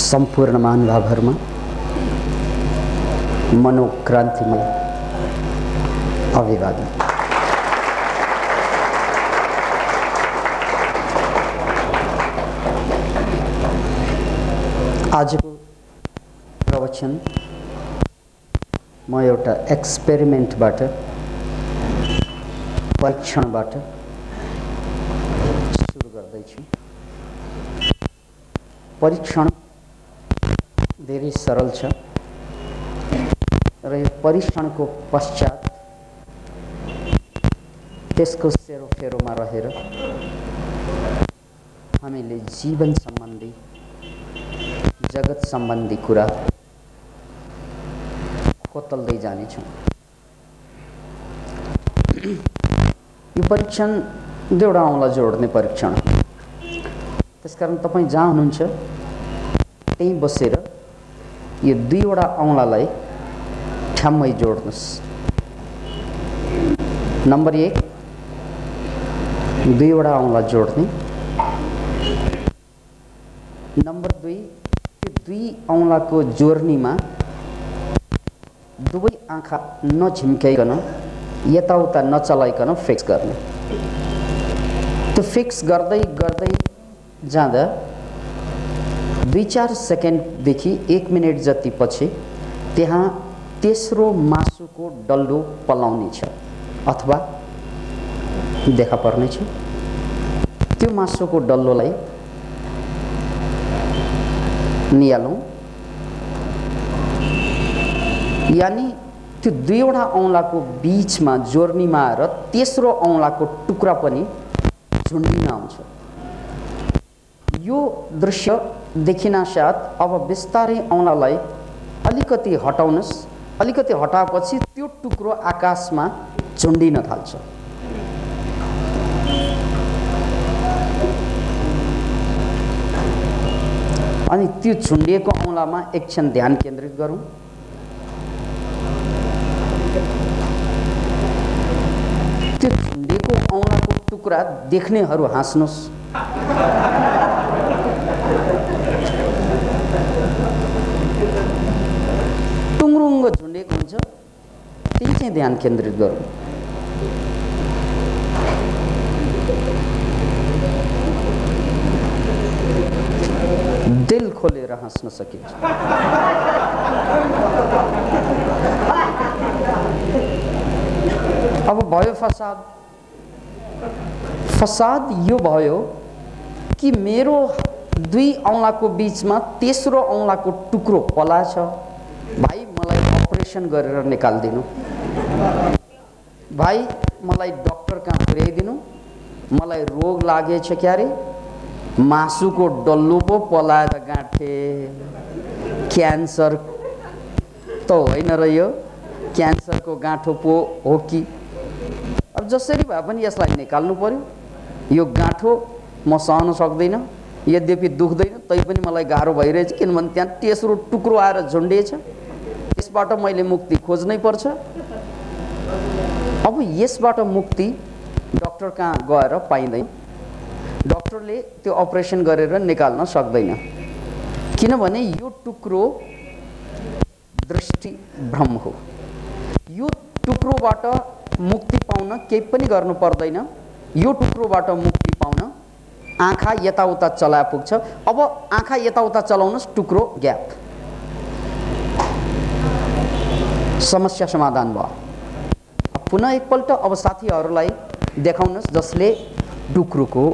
सम्पूर्ण महानुभावहरुमा मनोक्रान्तिमय अभिवादन। आजको प्रवचन म एउटा एक्सपेरिमेन्टबाट परीक्षणबाट सुरु गर्दैछु। परीक्षण धेरै सरल छ र यो परीक्षणको पश्चात त्यसको सेरोफेरोमा रहेर हामीले जीवन सम्बन्धी जगत सम्बन्धी कुरा खोतल्दै जानेछौँ। यो परीक्षण दुईवटा औँला जोड्ने परीक्षण हो। त्यसकारण तपाईं जहाँ हुनुहुन्छ त्यहीँ बसेर यो दुईवटा औँलालाई ठ्याम्मै जोड्नुस्। नम्बर 1 दुईवटा औँला जोड्ने। नम्बर 2 यो दुई औँलाको जोर्नीमा दुवै आँखा नझिम्काइकन यताउता नचलाइकन फिक्स गर्ने। त्यो फिक्स गर्दै गर्दै जाँदा 2-4 सेकेन्डदेखि 1 मिनेट जति पछि त्यहाँ तेस्रो मासुको डल्लो पलाउने छ अथवा देखा पर्ने छ। त्यो मासुको डल्लोलाई नियालौं, यानी त्यो दुईवटा औँलाको बीचमा जोर्नीमा आएर तेस्रो औँलाको टुक्रा पनि झुन्डिन आउँछ। यो दृश्य देखिनासाथ अब बिस्तारै औँलालाई अलिकति हटाउनुस्। अलिकति हटाएपछि त्यो टुक्रो आकाशमा झुन्डिन थाल्छ। अनि त्यो झुन्डिएको औँलामा एकछिन ध्यान केन्द्रित गरौँ। त्यो झुन्डिएको औँलाको टुक्रा देख्नेहरू हाँस्नुस्। टुङ्रुङ्ग झुन्डेको हुन्छ, त्यही चाहिँ ध्यान केन्द्रित गरौँ। दिल खोलेर हाँस्न सकिन्छ। अब भयो फसाद। फसाद यो भयो कि मेरो दुई औँलाको बीचमा तेस्रो औँलाको टुक्रो पलाछ। भाइ मलाई अपरेसन गरेर निकाल्दिनु। भाइ मलाई डाक्टर कहाँ पुर्याइदिनु। मलाई रोग लागेछ क्यारे, मासुको डल्लो पो पलाएर गाँठे। क्यान्सर त होइन र यो, क्यान्सरको गाँठो पो हो कि। अब जसरी भए पनि यसलाई निकाल्नु पर्यो। यो गाँठो म सहन सक्दिनँ, यद्यपि दुख्दैन तैपनि मलाई गाह्रो भइरहेछ, किनभने त्यहाँ तेस्रो टुक्रो आएर झुन्डिएछ। यसबाट मैले मुक्ति खोज्नै पर्छ। अब यसबाट मुक्ति डाक्टर कहाँ गएर पाइँदैन। डाक्टरले त्यो अपरेसन गरेर निकाल्न सक्दैन, किनभने यो टुक्रो दृष्टि भ्रम हो। यो टुक्रोबाट मुक्ति पाउन केही पनि गर्नु पर्दैन। यो टुक्रोबाट मुक्ति पाउन आँखा यताउता चलाए पुग्छ। अब आँखा यताउता चलाउनुस्, टुक्रो ग्याप, समस्या समाधान भयो। पुनः एकपल्ट अब साथीहरूलाई देखाउनुस् जसले टुक्रोको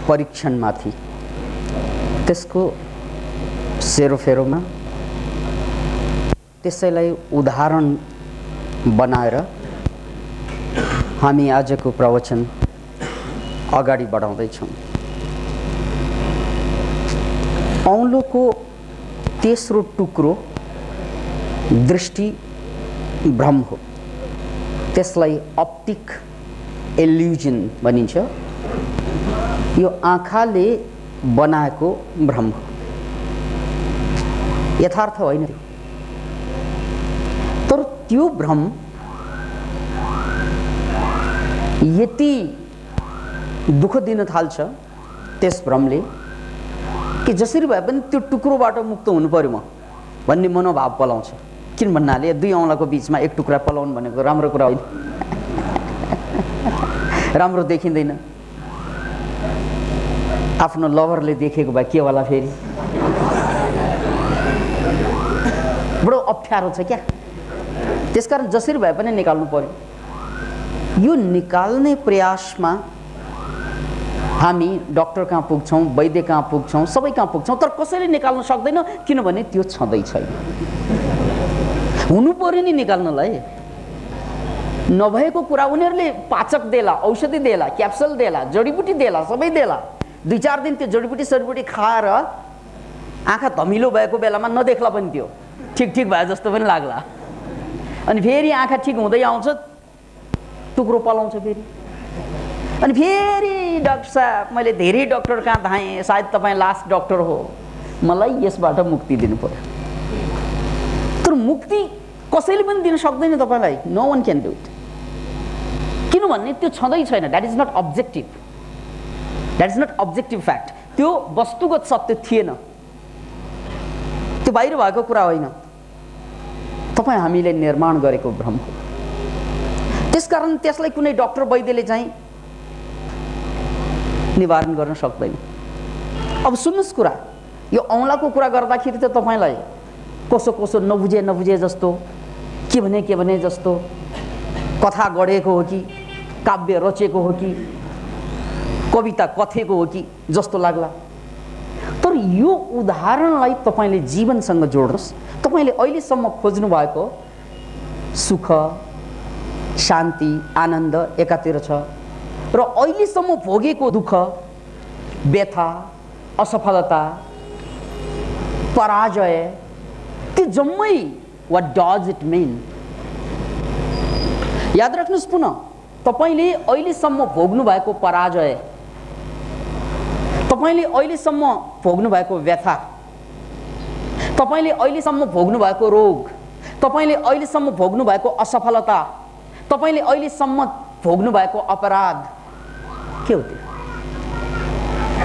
परीक्षणमाथि त्यसको सेरोफेरोमा त्यसैलाई उदाहरण बनाएर हामी आजको प्रवचन अगाडि बढाउँदैछौँ। औँलोको तेस्रो टुक्रो दृष्टि भ्रम हो। त्यसलाई अप्टिक इल्युजन भनिन्छ। यो आँखाले बनाएको भ्रम हो, यथार्थ होइन। तर त्यो भ्रम यति दुःख दिन थाल्छ त्यस भ्रमले कि जसरी भए पनि त्यो टुक्रोबाट मुक्त हुनु पर्यो म भन्ने मनोभाव पलाउँछ। किन भन्नाले दुई औँलाको बिचमा एक टुक्रा पलाउनु भनेको राम्रो कुरा होइन, राम्रो देखिँदैन। आफ्नो लभरले देखेको भए के होला फेरि, बडो अप्ठ्यारो छ क्या। त्यसकारण जसरी भए पनि निकाल्नु पर्यो। यो निकाल्ने प्रयासमा हामी डाक्टर कहाँ पुग्छौँ, वैद्य कहाँ पुग्छौँ, सबै कहाँ पुग्छौँ, तर कसैले निकाल्न सक्दैन किनभने त्यो छँदै छैन। हुनु पर्यो नि निकाल्नलाई। नभएको कुरा उनीहरूले पाचक देला, औषधि देला, क्याप्सुल देला, जडीबुटी देला, सबै देला। 2-4 दिन त्यो जडीबुटी सडीबुटी खाएर आँखा धमिलो भएको बेलामा नदेख्ला पनि त्यो ठिक भए जस्तो पनि लाग्ला। अनि फेरि आँखा ठिक हुँदै आउँछ, टुक्रो पलाउँछ फेरि। अनि फेरि डाक्टर साहब मैले धेरै डाक्टर कहाँ धाएँ, सायद तपाईँ लास्ट डाक्टर हो, मलाई यसबाट मुक्ति दिनु पर्यो। तर मुक्ति कसैले पनि दिन सक्दैन तपाईँलाई। No one can do it. किनभने त्यो छँदै छैन। That is not objective, that is not objective fact. त्यो वस्तुगत सत्य थिएन, त्यो बाहिर भएको कुरा होइन, तपाईँ हामीले निर्माण गरेको भ्रम हो। त्यसकारण त्यसलाई कुनै डाक्टर वैद्यले चाहिँ निवारण गर्न सक्दैन। अब सुन्नुहोस् कुरा, यो औँलाको कुरा गर्दाखेरि त तपाईँलाई कसो कसो नबुझे जस्तो, के भने जस्तो, कथा गढेको हो कि काव्य रचेको हो कि कविता कथेको हो कि जस्तो लाग्ला। तर यो उदाहरणलाई तपाईँले जीवनसँग जोड्नुहोस्। तपाईँले अहिलेसम्म खोज्नु भएको सुख, शान्ति, आनन्द एकातिर छ र अहिलेसम्म भोगेको दुःख, व्यथा, असफलता, पराजय, त्यो जम्मै व्हाट डज इट मिन? याद राख्नुहोस् पुनः, तपाईले अहिलेसम्म भोग्नु भएको पराजय, तपाईले अहिलेसम्म भोग्नु भएको व्यथा, तपाईले अहिलेसम्म भोग्नु भएको रोग, तपाईले अहिलेसम्म भोग्नु भएको असफलता, तपाईले अहिलेसम्म भोग्नु भएको अपराध के हो?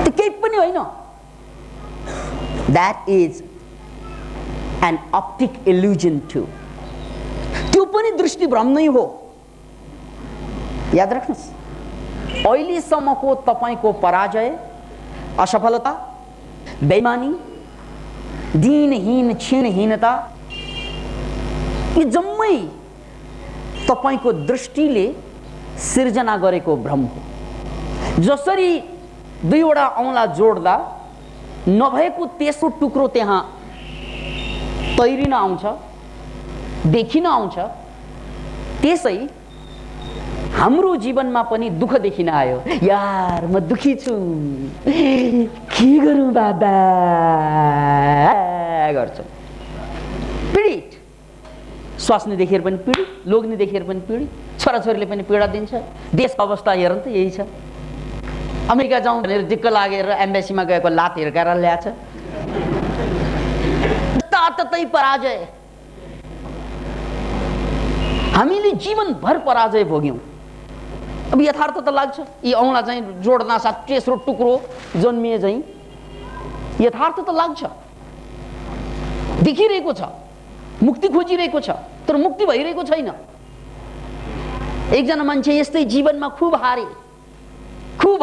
त्यो केही पनि होइन। That is an optic illusion too. त्यो पनि दृष्टिभ्रम नै हो। याद राख्नुहोस्, अहिलेसम्मको तपाईको पराजय, असफलता, बेइमानी, दिनहीन क्षीणहीनता, यी जम्मै तपाईको दृष्टिले सिर्जना गरेको भ्रम हो। जसरी दुईवटा औँला जोड्दा नभएको तेस्रो टुक्रो त्यहाँ तैरिन आउँछ, देखिन आउँछ, त्यसै हाम्रो जीवनमा पनि दुःख देखिन आयो। यार म दुखी छु, के गरौँ बाबा गर्छ। पीडित, स्वास्नी देखेर पनि पीडित, लोग्ने देखेर पनि पीडित, छोराछोरीले पनि पीडा दिन्छ। देशको अवस्था हेर त यही छ। अमेरिका जाउँ भनेर दिक्क लागेर एम्बेसीमा गएको लात हिर्काएर ल्याछ। ताततै पराजय। हामीले जीवनभर पराजय भोग्यौँ। अब यथार्थ त लाग्छ, यी औँला चाहिँ जोड्दा साथ तेस्रो टुक्रो जन्मिए चाहिँ यथार्थ त लाग्छ, देखिरहेको छ, मुक्ति खोजिरहेको छ, तर मुक्ति भइरहेको छैन। एकजना मान्छे यस्तै जीवनमा खुब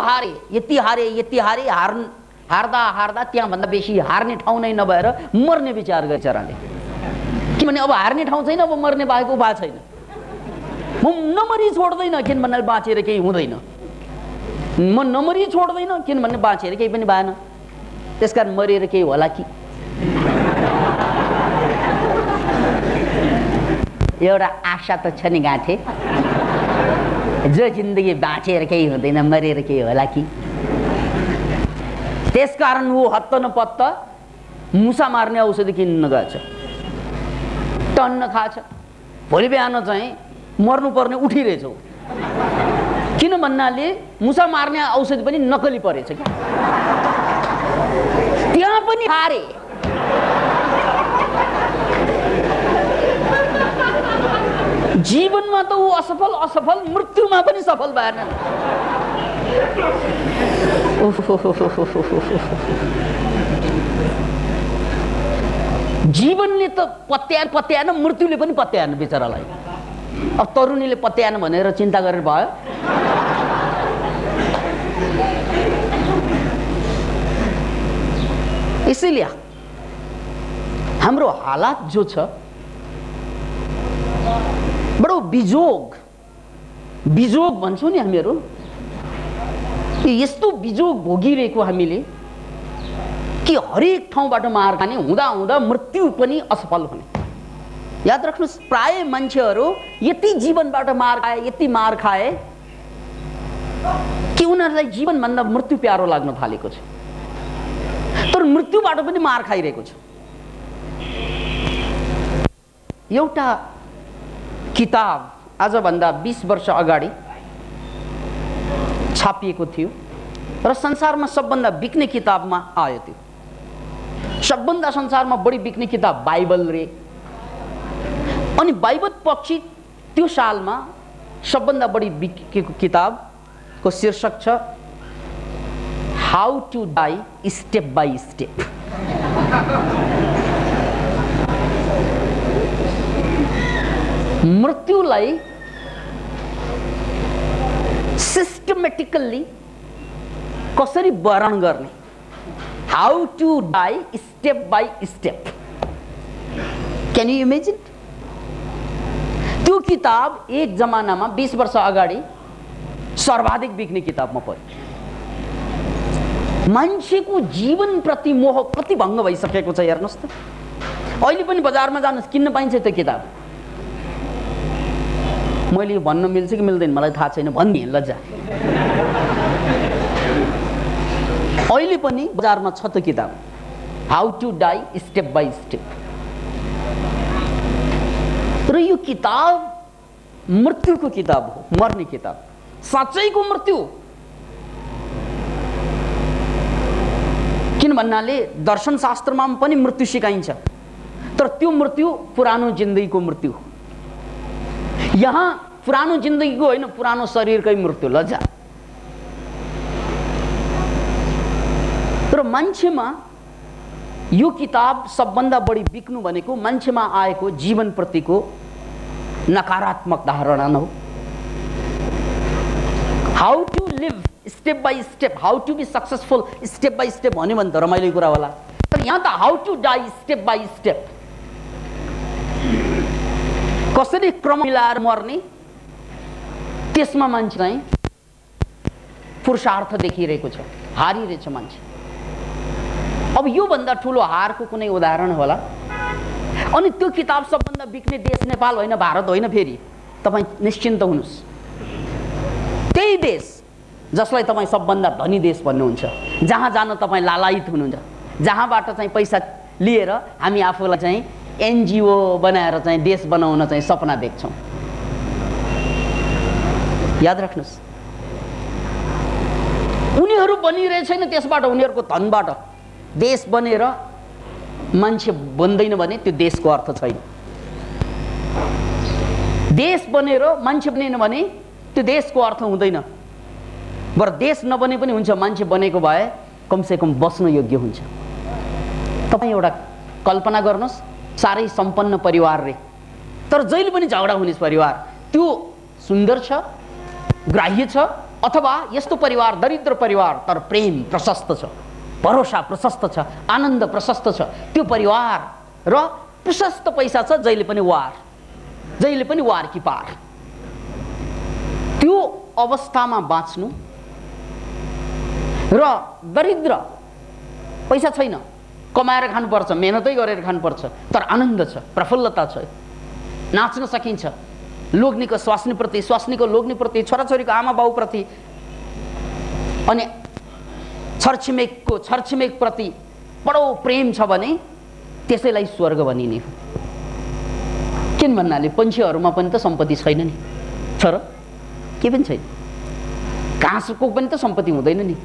हारे, यति हारे, हार्दा त्यहाँभन्दा बेसी हार्ने ठाउँ नै नभएर मर्ने विचार गरे चराले। किनभने अब हार्ने ठाउँ छैन, अब मर्ने बाहेक उपाय छैन। म नमरी छोड्दैन किनभने बाँचेर केही हुँदैन, म नमरी छोड्दैन किनभने बाँचेर केही पनि भएन, त्यसकारण मरेर केही होला कि। एउटा आशा त छ नि गाँठे, जो जिन्दगी बाँचेर केही हुँदैन, मरेर केही होला कि। त्यसकारण ऊ हत्त नपत्त मुसा मार्ने औषधि किन्न गएछ, टन्न खाछ। भोलि बिहान चाहिँ मर्नुपर्ने उठिरहेछ। किन भन्नाले मुसा मार्ने औषधि पनि नकली परेछ क्या, त्यहाँ पनि हारे। जीवनमा त ऊ असफल, मृत्युमा पनि सफल भएन। जीवनले त पत्याएन, मृत्युले पनि पत्याएन बेचारालाई। अब तरुणीले पत्याएन भनेर चिन्ता गरेर भयो? इसीलिए हाम्रो हालात जो छ बडो बिजोग भन्छौँ नि हामीहरू, यस्तो बिजोग भोगिरहेको हामीले कि हरेक ठाउँबाट मार खाने, हुँदा हुँदा मृत्यु पनि असफल हुने। याद राख्नुहोस्, प्राय मान्छेहरू यति जीवनबाट मार खाए कि उनीहरूलाई जीवनभन्दा मृत्यु प्यारो लाग्न थालेको छ, तर मृत्युबाट पनि मार खाइरहेको छ। एउटा किताब आजभन्दा 20 वर्ष अगाडि छापिएको थियो र संसारमा सबभन्दा बिक्ने किताबमा आयो। त्यो सबभन्दा संसारमा बढी बिक्ने किताब बाइबल रे। अनि बाइबल पक्षी त्यो सालमा सबभन्दा बढी बिकेको किताबको शीर्षक छ how to die step by step. मृत्युलाई सिस्टमेटिकल्ली कसरी वर्ण गर्ने, how to die step by step. Can you imagine? त्यो किताब एक जमानामा 20 वर्ष अगाडि सर्वाधिक बिक्ने किताबमा पर्यो। मान्छेको जीवनप्रति मोह कति भङ्ग भइसकेको छ हेर्नुहोस् त। अहिले पनि बजारमा जानुहोस्, किन्न पाइन्छ त्यो किताब। मैले भन्न मिल्छ कि मिल्दैन मलाई थाहा छैन, भनिदिएँ लज्जा। अहिले पनि बजारमा छ त्यो किताब, how to die step by step. र यो किताब मृत्युको किताब हो, मर्ने किताब, साँच्चैको मृत्यु। किन भन्नाले दर्शन शास्त्रमा पनि मृत्यु सिकाइन्छ, तर त्यो मृत्यु पुरानो जिन्दगीको मृत्यु हो। यहाँ पुरानो जिन्दगीको होइन, पुरानो शरीरकै मृत्यु लज्जा। तर मान्छेमा यो किताब सबभन्दा बढी बिक्नु भनेको मान्छेमा आएको जीवनप्रतिको नकारात्मक धारणा हो। How to live step by step, how to be successful step by step भन्यो भने त रमाइलो कुरा होला, तर यहाँ त how to die step by step. कसरी क्रम मिलाएर मर्ने त्यसमा मान्छेलाई पुरुषार्थ देखिरहेको छ, हारिरहेछ मान्छे। अब यो भन्दा ठुलो हारको कुनै उदाहरण होला? अनि त्यो किताब सबभन्दा बिक्ने देश नेपाल होइन, भारत होइन, फेरि तपाईँ निश्चिन्त हुनुहोस्। त्यही देश जसलाई तपाईँ सबभन्दा धनी देश भन्नुहुन्छ, जहाँ जान तपाईँ लालायित हुनुहुन्छ, जहाँबाट चाहिँ पैसा लिएर हामी आफूलाई चाहिँ एनजिओ बनाएर चाहिँ देश बनाउन चाहिँ सपना देख्छौँ। याद राख्नुहोस्, उनीहरू बनिरहेछ छैन त्यसबाट, उनीहरूको धनबाट देश बनेर मान्छे बन्दैन भने त्यो देशको अर्थ छैन। देश बनेर मान्छे बनेन भने त्यो देशको अर्थ हुँदैन। बरु देश नबने पनि हुन्छ, मान्छे बनेको भए कमसेकम बस्न योग्य हुन्छ। तपाईँ एउटा कल्पना गर्नुहोस्, साह्रै सम्पन्न परिवार रे, तर जहिले पनि झगडा हुने परिवार, त्यो सुन्दर छ, ग्राह्य छ, अथवा यस्तो परिवार दरिद्र परिवार तर प्रेम प्रशस्त छ, भरोसा प्रशस्त छ, आनन्द प्रशस्त छ, त्यो परिवार र प्रशस्त पैसा छ, जहिले पनि वार कि पार। त्यो अवस्थामा बाँच्नु र दरिद्र, पैसा छैन, कमाएर खानुपर्छ, मेहनतै गरेर खानुपर्छ, तर आनन्द छ, प्रफुल्लता छ, नाच्न सकिन्छ, लोग्नेको स्वास्नीको लोग्नेप्रति, छोराछोरीको आमा बाउप्रति, अनि छरछिमेक प्रति बडो प्रेम छ भने त्यसैलाई स्वर्ग भनिने हो। किन भन्नाले पन्छीहरूमा पनि त सम्पत्ति छैन नि, छ र? के पनि छैन। घाँसको पनि त सम्पत्ति हुँदैन नि,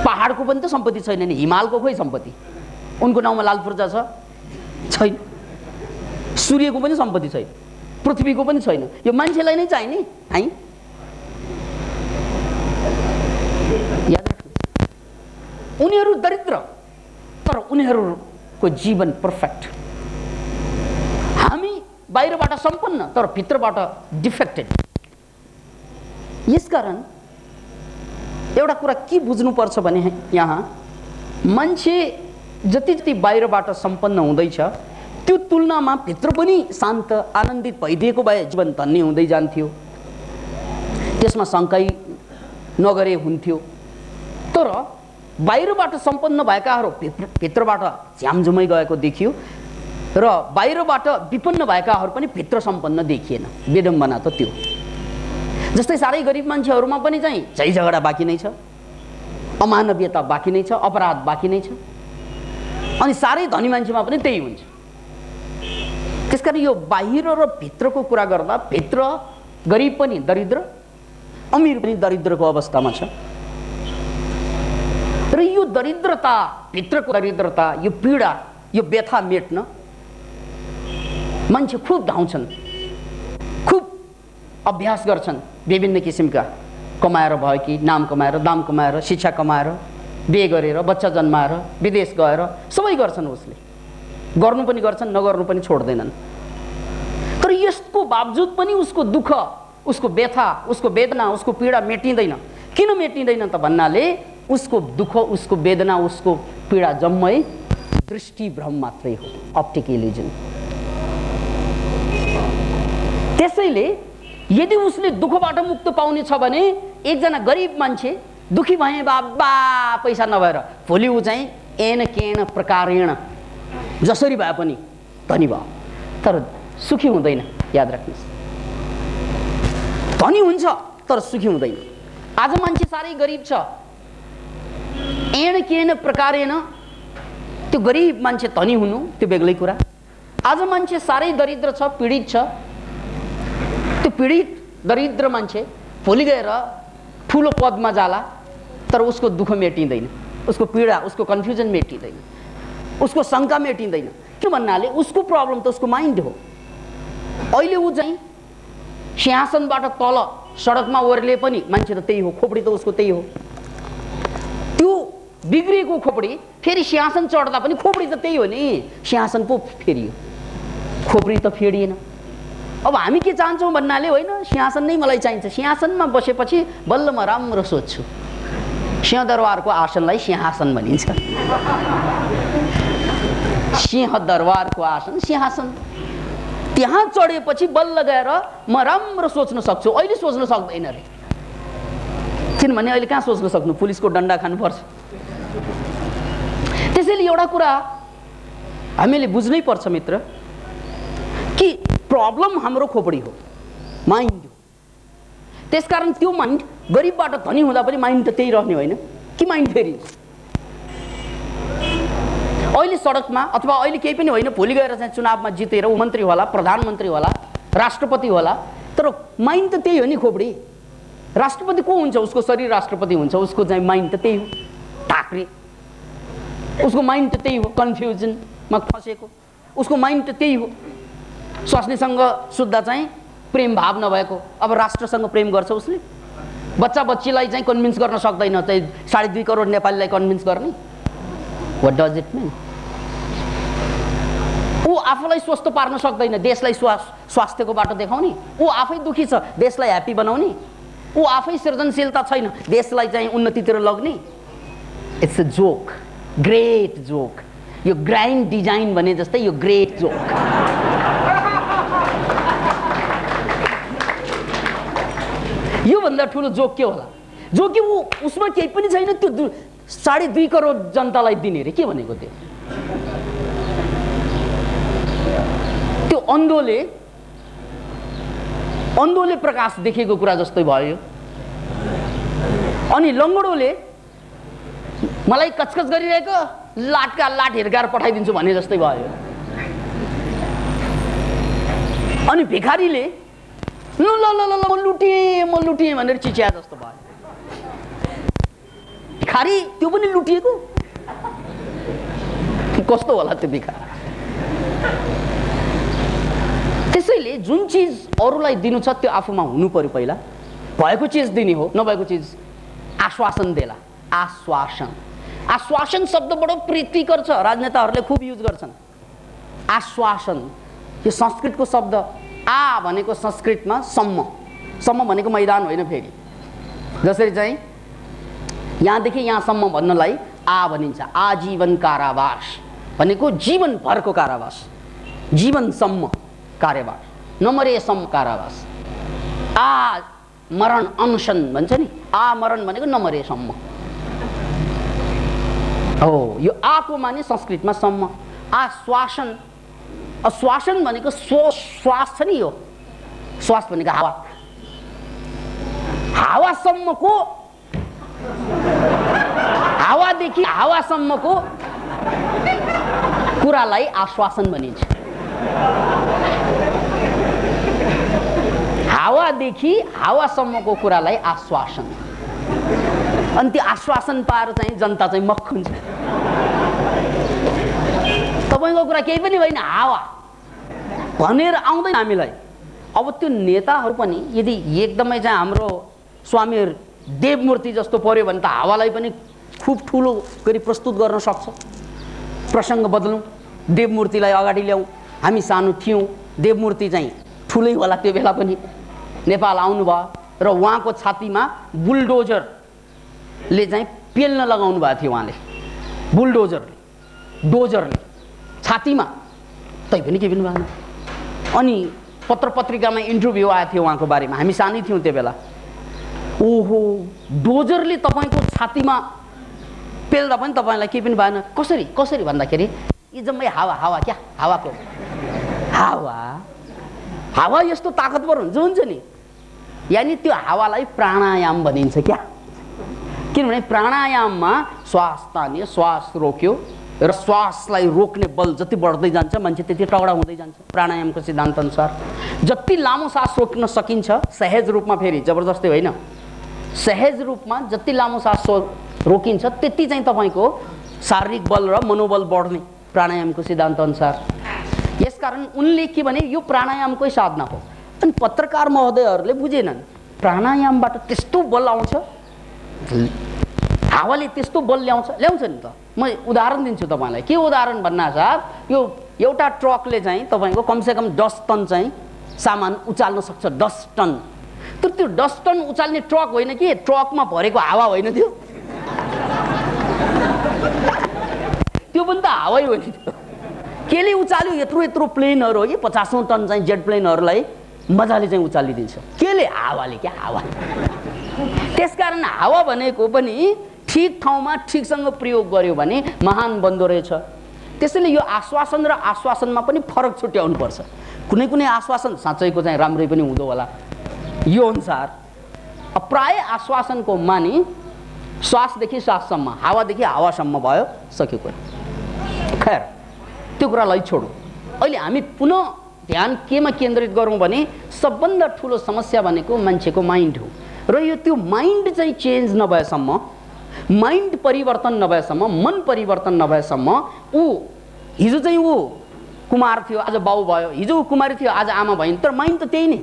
पहाडको पनि त सम्पत्ति छैन नि, हिमालको खोइ सम्पत्ति? उनको नाउँमा लाल पूर्जा छैन। सूर्यको पनि सम्पत्ति छैन, पृथ्वीको पनि छैन। यो मान्छेलाई नै चाहिने है। याद राख्नु, उनीहरू दरिद्र तर उनीहरूको जीवन पर्फेक्ट। हामी बाहिरबाट सम्पन्न तर भित्रबाट डिफेक्टेड। यसकारण एउटा कुरा के बुझ्नुपर्छ भने यहाँ मान्छे जति जति बाहिरबाट सम्पन्न हुँदैछ त्यो तुलनामा भित्र पनि शान्त आनन्दित भइदिएको भए जीवन धन्य हुँदै जान्थ्यो, त्यसमा शङ्कै नगरे हुन्थ्यो। तर बाहिरबाट सम्पन्न भएकाहरू भित्रबाट झ्यामझुमै गएको देखियो र बाहिरबाट विपन्न भएकाहरू पनि भित्र सम्पन्न देखिएन। विडम्बना त त्यो। जस्तै साह्रै गरिब मान्छेहरूमा पनि चाहिँ झै झगडा बाँकी नै छ, अमानवीयता बाँकी नै छ, अपराध बाँकी नै छ। अनि साह्रै धनी मान्छेमा पनि त्यही हुन्छ। त्यसकारण यो बाहिर र भित्रको कुरा गर्दा भित्र गरिब पनि दरिद्र, अमीर पनि दरिद्रको अवस्थामा छ। र यो दरिद्रता, भित्रको दरिद्रता, यो पीडा, यो व्यथा मेट्न मान्छे खुब धाउँछन्, खुब अभ्यास गर्छन्। विभिन्न किसिमका कमाएर भयो कि नाम कमाएर, दाम कमाएर, शिक्षा कमाएर, बिहे गरेर, बच्चा जन्माएर, विदेश गएर सबै गर्छन्। उसले गर्नु पनि गर्छन्, नगर्नु पनि छोड्दैनन्। तर यसको बावजुद पनि उसको दुःख, उसको व्यथा, उसको वेदना, उसको पीडा मेटिँदैन। किन मेटिँदैन त भन्नाले उसको दुःख, उसको वेदना, उसको पीडा जम्मै दृष्टि भ्रम मात्रै हो, अप्टिक इल्युजन। त्यसैले यदि उसले दुःखबाट मुक्त पाउने छ भने एकजना गरिब मान्छे दुखी भए बाबा पैसा नभएर भोलि ऊ चाहिँ एन केन प्रकारेण जसरी भए पनि धनी भयो, तर सुखी हुँदैन। याद राख्नुहोस्, धनी हुन्छ तर सुखी हुँदैन। आज मान्छे साह्रै गरिब छ, एन केन प्रकारेण त्यो गरिब मान्छे धनी हुनु त्यो बेग्लै कुरा। आज मान्छे साह्रै दरिद्र छ, पीडित छ, त्यो पीडित दरिद्र मान्छे भोलि गएर ठुलो पदमा जाला तर उसको दुःख मेटिँदैन, उसको पीडा, उसको कन्फ्युजन मेटिँदैन, उसको शङ्का मेटिँदैन। के भन्नाले उसको प्रब्लम त उसको माइन्ड हो। अहिले ऊ चाहिँ सिंहासनबाट तल सडकमा ओर्ले पनि मान्छे त त्यही हो, खोपडी त उसको त्यही हो। त्यो बिग्रिएको खोपडी फेरि सिंहासन चढ्दा पनि खोपडी त त्यही हो नि, सिंहासन पो फेरियो, खोपडी त फेरिएन। अब हामी के चाहन्छौँ भन्नाले होइन सिंहासन नै मलाई चाहिन्छ, सिंहासनमा बसेपछि बल्ल म राम्रो सोध्छु। सिंहदरबारको आसनलाई सिंहासन भनिन्छ। सिंहदरबारको आसन सिंहासन, त्यहाँ चढेपछि बल्ल गएर म राम्रो सोच्न सक्छु। अहिले सोच्न सक्दैन रे, किनभने अहिले कहाँ सोच्न सक्नु, पुलिसको डन्डा खानुपर्छ। त्यसैले एउटा कुरा हामीले बुझ्नै पर्छ मित्र कि प्रब्लम हाम्रो खोपडी हो, माइन्ड हो। त्यसकारण त्यो माइन्ड गरिबबाट धनी हुँदा पनि माइन्ड त त्यही रहने होइन कि माइन्ड फेरिन्छ। अहिले सडकमा अथवा अहिले केही पनि होइन, भोलि गएर चाहिँ चुनावमा जितेर ऊ मन्त्री होला, प्रधानमन्त्री होला, राष्ट्रपति होला, तर माइन्ड त त्यही हो नि खोपडी। राष्ट्रपति को हुन्छ? उसको शरीर राष्ट्रपति हुन्छ, उसको चाहिँ माइन्ड त त्यही हो, ढाक्रे। उसको माइन्ड त त्यही हो, कन्फ्युजनमा फँसेको। उसको माइन्ड त त्यही हो, स्वास्नीसँग सुत्दा चाहिँ प्रेम भाव नभएको। अब राष्ट्रसँग प्रेम गर्छ उसले, बच्चा बच्चीलाई चाहिँ कन्भिन्स गर्न सक्दैन, चाहिँ 2.5 करोड नेपालीलाई कन्भिन्स गर्ने। What does it mean? ऊ आफूलाई स्वस्थ पार्न सक्दैन, देशलाई स्वास्थ्यको बाटो देखाउने। ऊ आफै दुखी छ, देशलाई ह्याप्पी बनाउने। ऊ आफै सृजनशीलता छैन, देशलाई चाहिँ उन्नतितिर लग्ने। It's a joke, great joke. यो ग्राइन्ड डिजाइन भने जस्तै यो ग्रेट जोक। यो भन्दा ठुलो जोक के होला? जो कि ऊ उसमा केही पनि छैन, त्यो 2.5 करोड जनतालाई दिने रे, के भनेको त्यो? त्यो अन्धोले प्रकाश देखेको कुरा जस्तै भयो। अनि लङ्गडोले मलाई कचकच गरिरहेको लाटका लाट हिर्काएर पठाइदिन्छु भने जस्तै भयो। अनि भिखारीले ल ल ल ल म लुटेँ भनेर चिच्या जस्तो भयो। भिखारी त्यो पनि लुटिएको, कस्तो होला त्यो भिखारी? त्यसैले जुन चिज अरूलाई दिनु छ त्यो आफूमा हुनु पर्यो। पहिला भएको चिज दिने हो, नभएको चिज आश्वासन देला। आश्वासन आश्वासन शब्द बडो प्रीतिकर छ, राजनेताहरूले खुब युज गर्छन्। आश्वासन यो संस्कृतको शब्द, आ भनेको संस्कृतमा सम्म, सम्म भनेको मैदान होइन फेरि। जसरी चाहिँ यहाँदेखि यहाँसम्म भन्नलाई आ भनिन्छ। आजीवन कारावास भनेको जीवनभरको कारावास, जीवनसम्म कारावास, नमरेसम्म कारावास। आ मरण अनसन भन्छ नि, आ मरण भनेको नमरेसम्म हो। यो आको माने संस्कृतमा सम्म। आश्वासन, आश्वासन भनेको श्वास छ नि, यो श्वास भनेको हावा, हावासम्मको, हावादेखि हावासम्मको कुरालाई आश्वासन भनिन्छ। हावादेखि हावासम्मको कुरालाई आश्वासन। अनि त्यो आश्वासन पाएर चाहिँ जनता चाहिँ मक्ख हुन्छ। तपाईँको कुरा केही पनि होइन, हावा भनेर आउँदैन हामीलाई। अब त्यो नेताहरू पनि यदि एकदमै चाहिँ हाम्रो स्वामीहरू देवमूर्ति जस्तो पर्यो भने त हावालाई पनि खुब ठुलो गरी प्रस्तुत गर्न सक्छ। प्रसङ्ग बदलौँ, देवमूर्तिलाई अगाडि ल्याउँ। हामी सानो थियौँ, देवमूर्ति चाहिँ ठुलै होला त्यो बेला पनि नेपाल आउनुभयो र उहाँको छातीमा बुलडोजरले चाहिँ पेल्न लगाउनु भएको थियो। उहाँले बुलडोजरले, डोजरले छातीमा, तैपनि केही पनि भएन। अनि पत्र पत्रिकामा इन्टरभ्यू आएको थियो उहाँको बारेमा, हामी सानै थियौँ त्यो बेला। ओहो, डोजरले तपाईँको छातीमा पेल्दा पनि तपाईँलाई केही पनि भएन। कसरी कसरी भन्दाखेरि यी जम्मै हावा, हावा क्या, हावाको हावा, हावा यस्तो ताकतवर हुन्छ नि। यानि त्यो हावालाई प्राणायाम भनिन्छ क्या। किनभने प्राणायाममा श्वास तान्यो, श्वास रोक्यो र श्वासलाई रोक्ने बल जति बढ्दै जान्छ मान्छे त्यति तगडा हुँदै जान्छ। प्राणायामको सिद्धान्त अनुसार जति लामो सास रोक्न सकिन्छ, सहज रूपमा, फेरि जबरजस्ती होइन, सहज रूपमा जति लामो सास रोकिन्छ त्यति चाहिँ तपाईँको शारीरिक बल र मनोबल बढ्ने प्राणायामको सिद्धान्त अनुसार। यसकारण उनले के भने यो प्राणायामकै साधना हो। अनि पत्रकार महोदयहरूले बुझेनन्, प्राणायामबाट त्यस्तो बल आउँछ, हावाले त्यस्तो बल ल्याउँछ नि त। म उदाहरण दिन्छु तपाईँलाई। के उदाहरण भन्नासाथ, यो एउटा ट्रकले चाहिँ तपाईँको कमसेकम 10 टन चाहिँ सामान उचाल्न सक्छ। 10 टन। तर त्यो 10 टन उचाल्ने ट्रक होइन कि, ट्रकमा भरेको हावा होइन त्यो, त्यो पनि त हावै हो नि। केले उचाल्यो? यत्रो यत्रो प्लेनहरू हो कि 50औं टन चाहिँ जेट प्लेनहरूलाई मजाले चाहिँ उचालिदिन्छ। केले? हावाले क्या, हावा। त्यसकारण हावा भनेको पनि ठिक ठाउँमा ठिकसँग प्रयोग गर्यो भने महान बन्दो रहेछ। त्यसैले यो आश्वासन र आश्वासनमा पनि फरक छुट्याउनु पर्छ। कुनै कुनै आश्वासन साँच्चैको चाहिँ राम्रै पनि हुँदो होला। यो अनुसार प्राय आश्वासनको मानि श्वासदेखि श्वाससम्म, हावादेखि हावासम्म भयो, सक्यो कुरा। खैर, त्यो कुरालाई छोडौँ। अहिले हामी पुनः ध्यान केमा केन्द्रित गरौँ भने सबभन्दा ठुलो समस्या भनेको मान्छेको माइन्ड हो। र यो त्यो माइन्ड चाहिँ चेन्ज नभएसम्म, माइन्ड परिवर्तन नभएसम्म, मन परिवर्तन नभएसम्म, ऊ हिजो चाहिँ ऊ कुमार थियो, आज बाउ भयो, हिजो ऊ कुमारी थियो, आज आमा भइन्, तर माइन्ड त त्यही नै,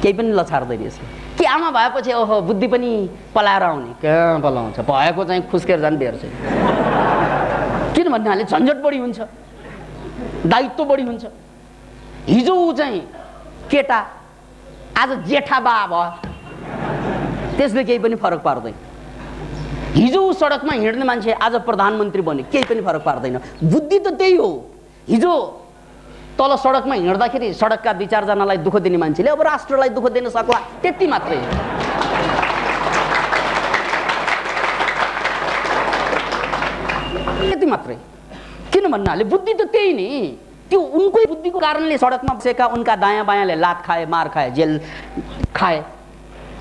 केही पनि लछार्दैन यसले। कि आमा भएपछि ओहो बुद्धि पनि पलाएर आउने, कहाँ पलाउँछ, भएको चाहिँ खुस्केर जाने बेर चाहिँ। किन भन्नाले झन्झट बढी हुन्छ, दायित्व बढी हुन्छ। हिजो ऊ चाहिँ केटा, आज जेठा बा भयो, त्यसले केही पनि फरक पार्दैन। हिजो ऊ सडकमा हिँड्ने मान्छे आज प्रधानमन्त्री बन्यो, केही पनि फरक पार्दैन। बुद्धि त त्यही हो। हिजो तल सडकमा हिँड्दाखेरि सडकका 2-4जनालाई दुःख दिने मान्छेले अब राष्ट्रलाई दुःख दिन सक्ला, त्यति मात्रै। त्यति मात्रै। किन भन्नाले बुद्धि त त्यही नि। त्यो उनकै बुद्धिको कारणले सडकमा बसेका उनका दायाँ बायाँले लात खाए, मार खाए, जेल खाए।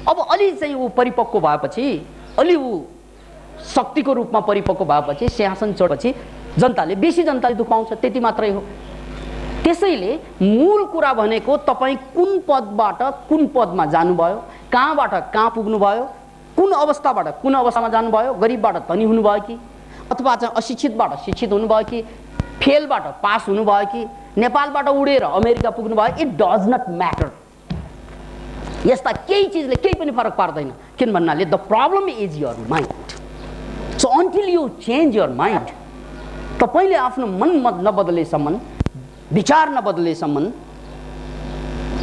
अब अलि चाहिँ ऊ परिपक्व भएपछि, अलि ऊ शक्तिको रूपमा परिपक्व भएपछि, सिंहासन चढेपछि जनताले, बेसी जनताले दुखाउँछ, त्यति मात्रै हो। त्यसैले मूल कुरा भनेको तपाईँ कुन पदबाट कुन पदमा जानुभयो, कहाँबाट कहाँ पुग्नुभयो, कुन अवस्थाबाट कुन अवस्थामा जानुभयो, गरिबबाट धनी हुनुभयो कि, अथवा चाहिँ अशिक्षितबाट शिक्षित हुनुभयो कि, फेलबाट पास हुनुभयो कि, नेपालबाट उडेर अमेरिका पुग्नुभयो, इट डज नट म्याटर। यस्ता केही चिजले केही पनि फरक पार्दैन। किन भन्नाले the problem is your mind. So until until you change your mind, तपाईले आफ्नो मन नबदलेसम्म, विचार नबदलेसम्म,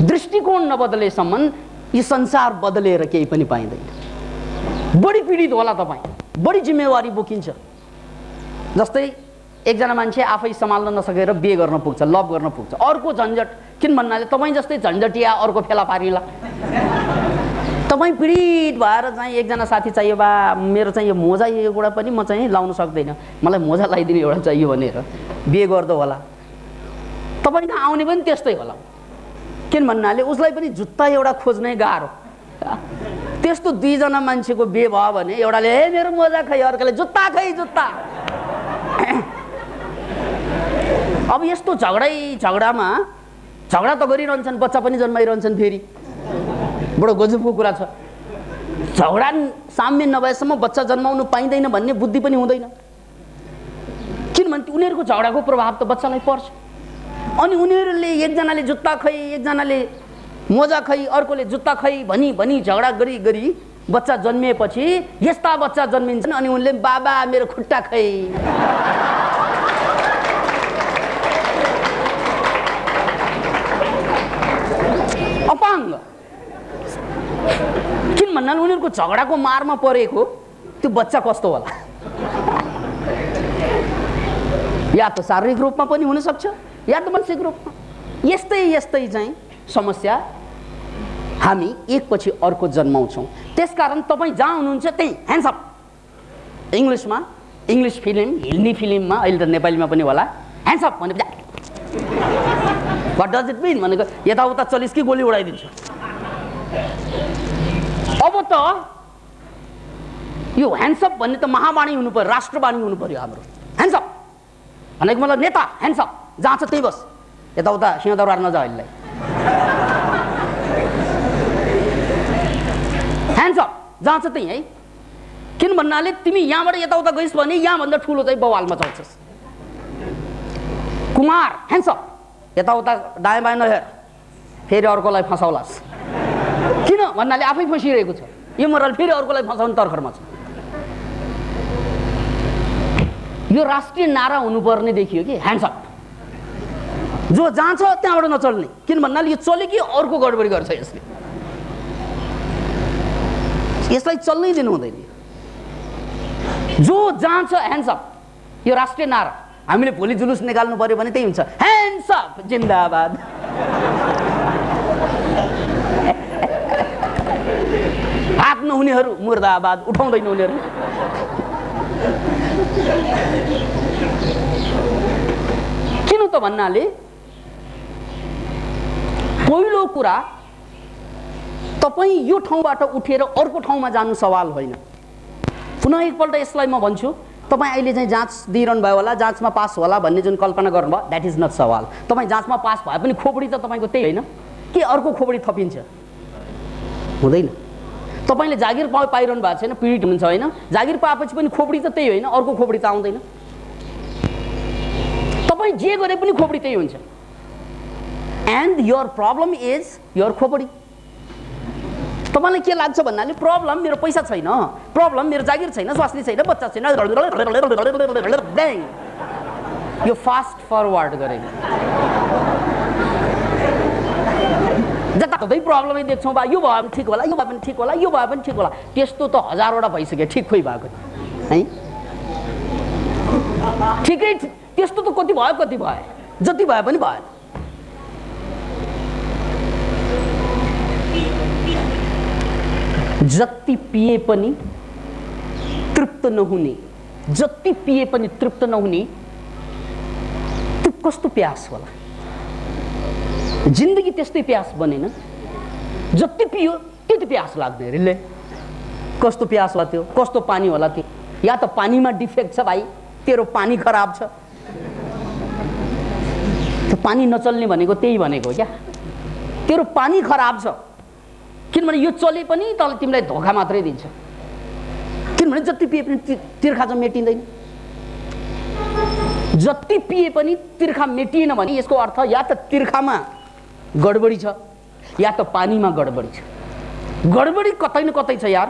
दृष्टिकोण नबदलेसम्म यो संसार बदलेर केही पनि पाइँदैन। बढी पीडित होला तपाईँ, बढी जिम्मेवारी बोकिन्छ। जस्तै एकजना मान्छे आफै सम्हाल्न नसकेर बिहे गर्न पुग्छ, लभ गर्न पुग्छ, अर्को झन्झट। किन भन्नाले तपाईँ जस्तै झन्झटिया अर्को फेला पारिला। तपाईँ पीडित भएर चाहिँ एकजना साथी चाहियो बा, मेरो चाहिँ यो मोजा एउटा पनि म चाहिँ लाउन सक्दैन, मलाई मोजा लगाइदिनु एउटा चाहियो भनेर बिहे गर्दो होला। तपाईँ कहाँ आउने पनि त्यस्तै होला। किन भन्नाले उसलाई पनि जुत्ता एउटा खोज्नै गाह्रो। त्यस्तो दुईजना मान्छेको बिहे भयो भने एउटाले ए मेरो मोजा खै, अर्कोले जुत्ता खै जुत्ता। अब यस्तो झगडामा झगडा त गरिरहन्छन्, बच्चा पनि जन्माइरहन्छन्। फेरि बडो गजबको कुरा छ, झगडा साम्य नभएसम्म बच्चा जन्माउनु पाइँदैन भन्ने बुद्धि पनि हुँदैन। किनभने उनीहरूको झगडाको प्रभाव त बच्चालाई पर्छ। अनि उनीहरूले एकजनाले जुत्ता खै, एकजनाले मोजा खै, अर्कोले जुत्ता खै भनी झगडा गरी बच्चा जन्मिएपछि यस्ता बच्चा जन्मिन्छन् अनि उनले बाबा मेरो खुट्टा खै। अपाङ्ग। किन भन्नाले उनीहरूको झगडाको मारमा परेको त्यो बच्चा कस्तो होला। या त शारीरिक रूपमा पनि हुन सक्छ या त मानसिक रूपमा। यस्तै चाहिँ समस्या हामी एकपछि अर्को जन्माउँछौँ। त्यसकारण तपाईँ जहाँ हुनुहुन्छ त्यही ह्यान्ड्स अप। इङ्ग्लिसमा, इङ्ग्लिस फिल्म, हिन्दी फिल्ममा, अहिले त नेपालीमा पनि होला, ह्यान्ड्स अप भनेपछि व्हाट डज इट मिन भनेको यताउता चलिस कि गोली उडाइदिन्छ। अब त यो ह्यान्ड्स अप भन्ने त महावाणी हुनु पर्यो, राष्ट्रवाणी हुनु पर्यो हाम्रो। ह्यान्ड्स अप भनेको मतलब नेता ह्यान्ड्स अप, जहाँ छ त्यही बस, यताउता सिंहदरबार नजा। अहिले ह्यान्ड्स अप जहाँ छ त्यही है। किन भन्नाले तिमी यहाँबाट यताउता गइस् भने यहाँभन्दा ठुलो चाहिँ बवालमा चल्छस्। कुमार ह्यान्ड्स अप, यताउता दायाँ बायाँ नहेर, फेरि अर्कोलाई फसाउलास्। किन भन्नाले आफै फसिरहेको छ, यो मरल फेरि अर्कोलाई फसाउनु तर्खरमा छ। यो राष्ट्रिय नारा हुनुपर्ने देखियो कि ह्यान्ड्स अप। जो जहाँ छ त्यहाँबाट नचल्ने। किन भन्नाले यो चल्यो कि अर्को गडबडी गर्छ यसले, यसलाई चल्नै दिनु हुँदैन। जो जहाँ छ ह्यान्ड्स अप, यो राष्ट्रिय नारा। हामीले भोलि जुलुस निकाल्नु पर्यो भने त्यही हुन्छ, ह्यान्ड्स अप जिन्दाबाद। हात नहुनेहरू मुर्दाबाद, उठाउँदैन उनीहरू। किन त भन्नाले पहिलो कुरा तपाईँ यो ठाउँबाट उठेर अर्को ठाउँमा जानु सवाल होइन। पुनः एकपल्ट यसलाई म भन्छु, तपाईँ अहिले चाहिँ जाँच दिइरहनु भयो होला, जाँचमा पास होला भन्ने जुन कल्पना गर्नुभयो, द्याट इज नट सवाल। तपाईँ जाँचमा पास भए पनि खोपडी त तपाईँको त्यही होइन कि अर्को खोपडी थपिन्छ? हुँदैन। तपाईँले जागिर पाइरहनु भएको छैन, पीडित हुनुहुन्छ होइन, जागिर पाएपछि पनि खोपडी त त्यही होइन, अर्को खोपडी त आउँदैन। तपाईँ जे गरे पनि खोपडी त्यही हुन्छ। And your problem is your खोपडी। तपाईँलाई के लाग्छ भन्नाले प्रब्लम मेरो पैसा छैन, प्रब्लम मेरो जागिर छैन, स्वास्नी छैन, बच्चा छैन, यो फास्ट फरवर्ड गरेको जताततै प्रब्लमै देख्छौँ। बा यो भयो भने ठिक होला, यो भयो भने ठिक होला, यो भयो भने ठिक होला। त्यस्तो त हजारवटा भइसक्यो ठिक खोइ भएको है। ठिकै त्यस्तो त कति भयो कति भयो, जति भए पनि भएन। जति पिए पनि तृप्त नहुने, जति पिए पनि तृप्त नहुने, त्यो कस्तो प्यास होला। जिन्दगी त्यस्तै प्यास बनेन। जति पियो त्यति प्यास लाग्ने। रिले कस्तो प्यास होला त्यो, कस्तो पानी होला त्यो। या त पानीमा डिफेक्ट छ भाइ, तेरो पानी खराब छ। त्यो पानी नचल्ने भनेको त्यही भनेको क्या, तेरो पानी खराब छ। किनभने यो चले पनि तल तिमीलाई धोका मात्रै दिन्छ। किनभने जति पिए पनि तिर्खा चाहिँ मेटिँदैन। जति पिए पनि तिर्खा मेटिएन भने यसको अर्थ या त तिर्खामा गडबडी छ या त पानीमा गडबडी छ। गडबडी कतै न कतै छ यार।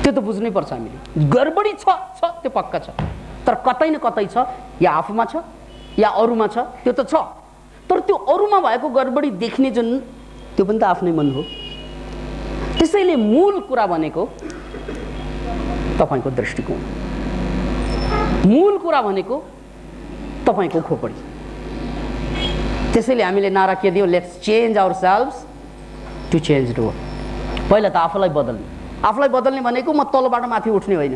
त्यो त बुझ्नै पर्छ हामीले। गडबडी छ त्यो पक्का छ, तर कतै न कतै छ, या आफूमा छ या अरूमा छ, त्यो त छ। तर त्यो अरूमा भएको गडबडी देख्ने जुन, त्यो पनि त आफ्नै मन हो। त्यसैले मूल कुरा भनेको तपाईको दृष्टिकोण, मूल कुरा भनेको तपाईको खोपडी। त्यसैले हामीले नारा के दियो? Let's change ourselves to change the world. पहिला त आफूलाई बदल्ने। आफूलाई बदल्ने भनेको म तलबाट माथि उठ्ने होइन,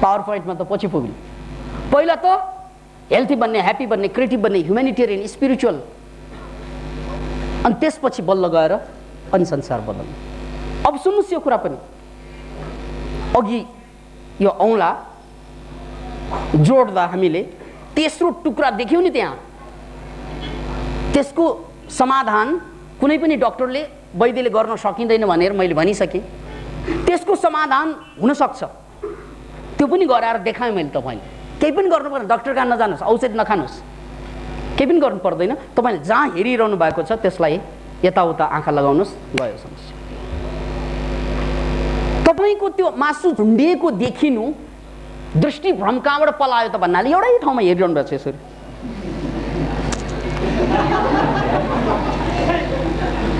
पावर पोइन्टमा त पछि पुग्ने। पहिला त हेल्थी बन्ने, ह्याप्पी बन्ने, क्रिएटिभ बन्ने, ह्युमेनिटेरियन, स्पिरिचुअल, अनि त्यसपछि बल्ल गएर अनि संसार बदल्ने। अब सुन्नुहोस् यो कुरा पनि, अघि यो औँला जोड्दा हामीले तेस्रो टुक्रा देख्यौँ नि, त्यहाँ त्यसको समाधान कुनै पनि डाक्टरले, वैद्यले गर्न सकिँदैन भनेर मैले भनिसकेँ। त्यसको समाधान हुनसक्छ, त्यो पनि गराएर देखाएँ मैले तपाईँले। केही पनि गर्नु पर्दैन, डाक्टर कहाँ नजानुहोस्, औषधि नखानुहोस्, केही पनि गर्नु पर्दैन। तपाईँले जहाँ हेरिरहनु भएको छ त्यसलाई यताउता आँखा लगाउनुहोस्, गयो समस्या। तपाईँको त्यो मासु झुन्डिएको देखिनु दृष्टिभ्रम कहाँबाट पलायो त भन्नाले एउटै ठाउँमा हेरिरहनु भएको छ यसरी।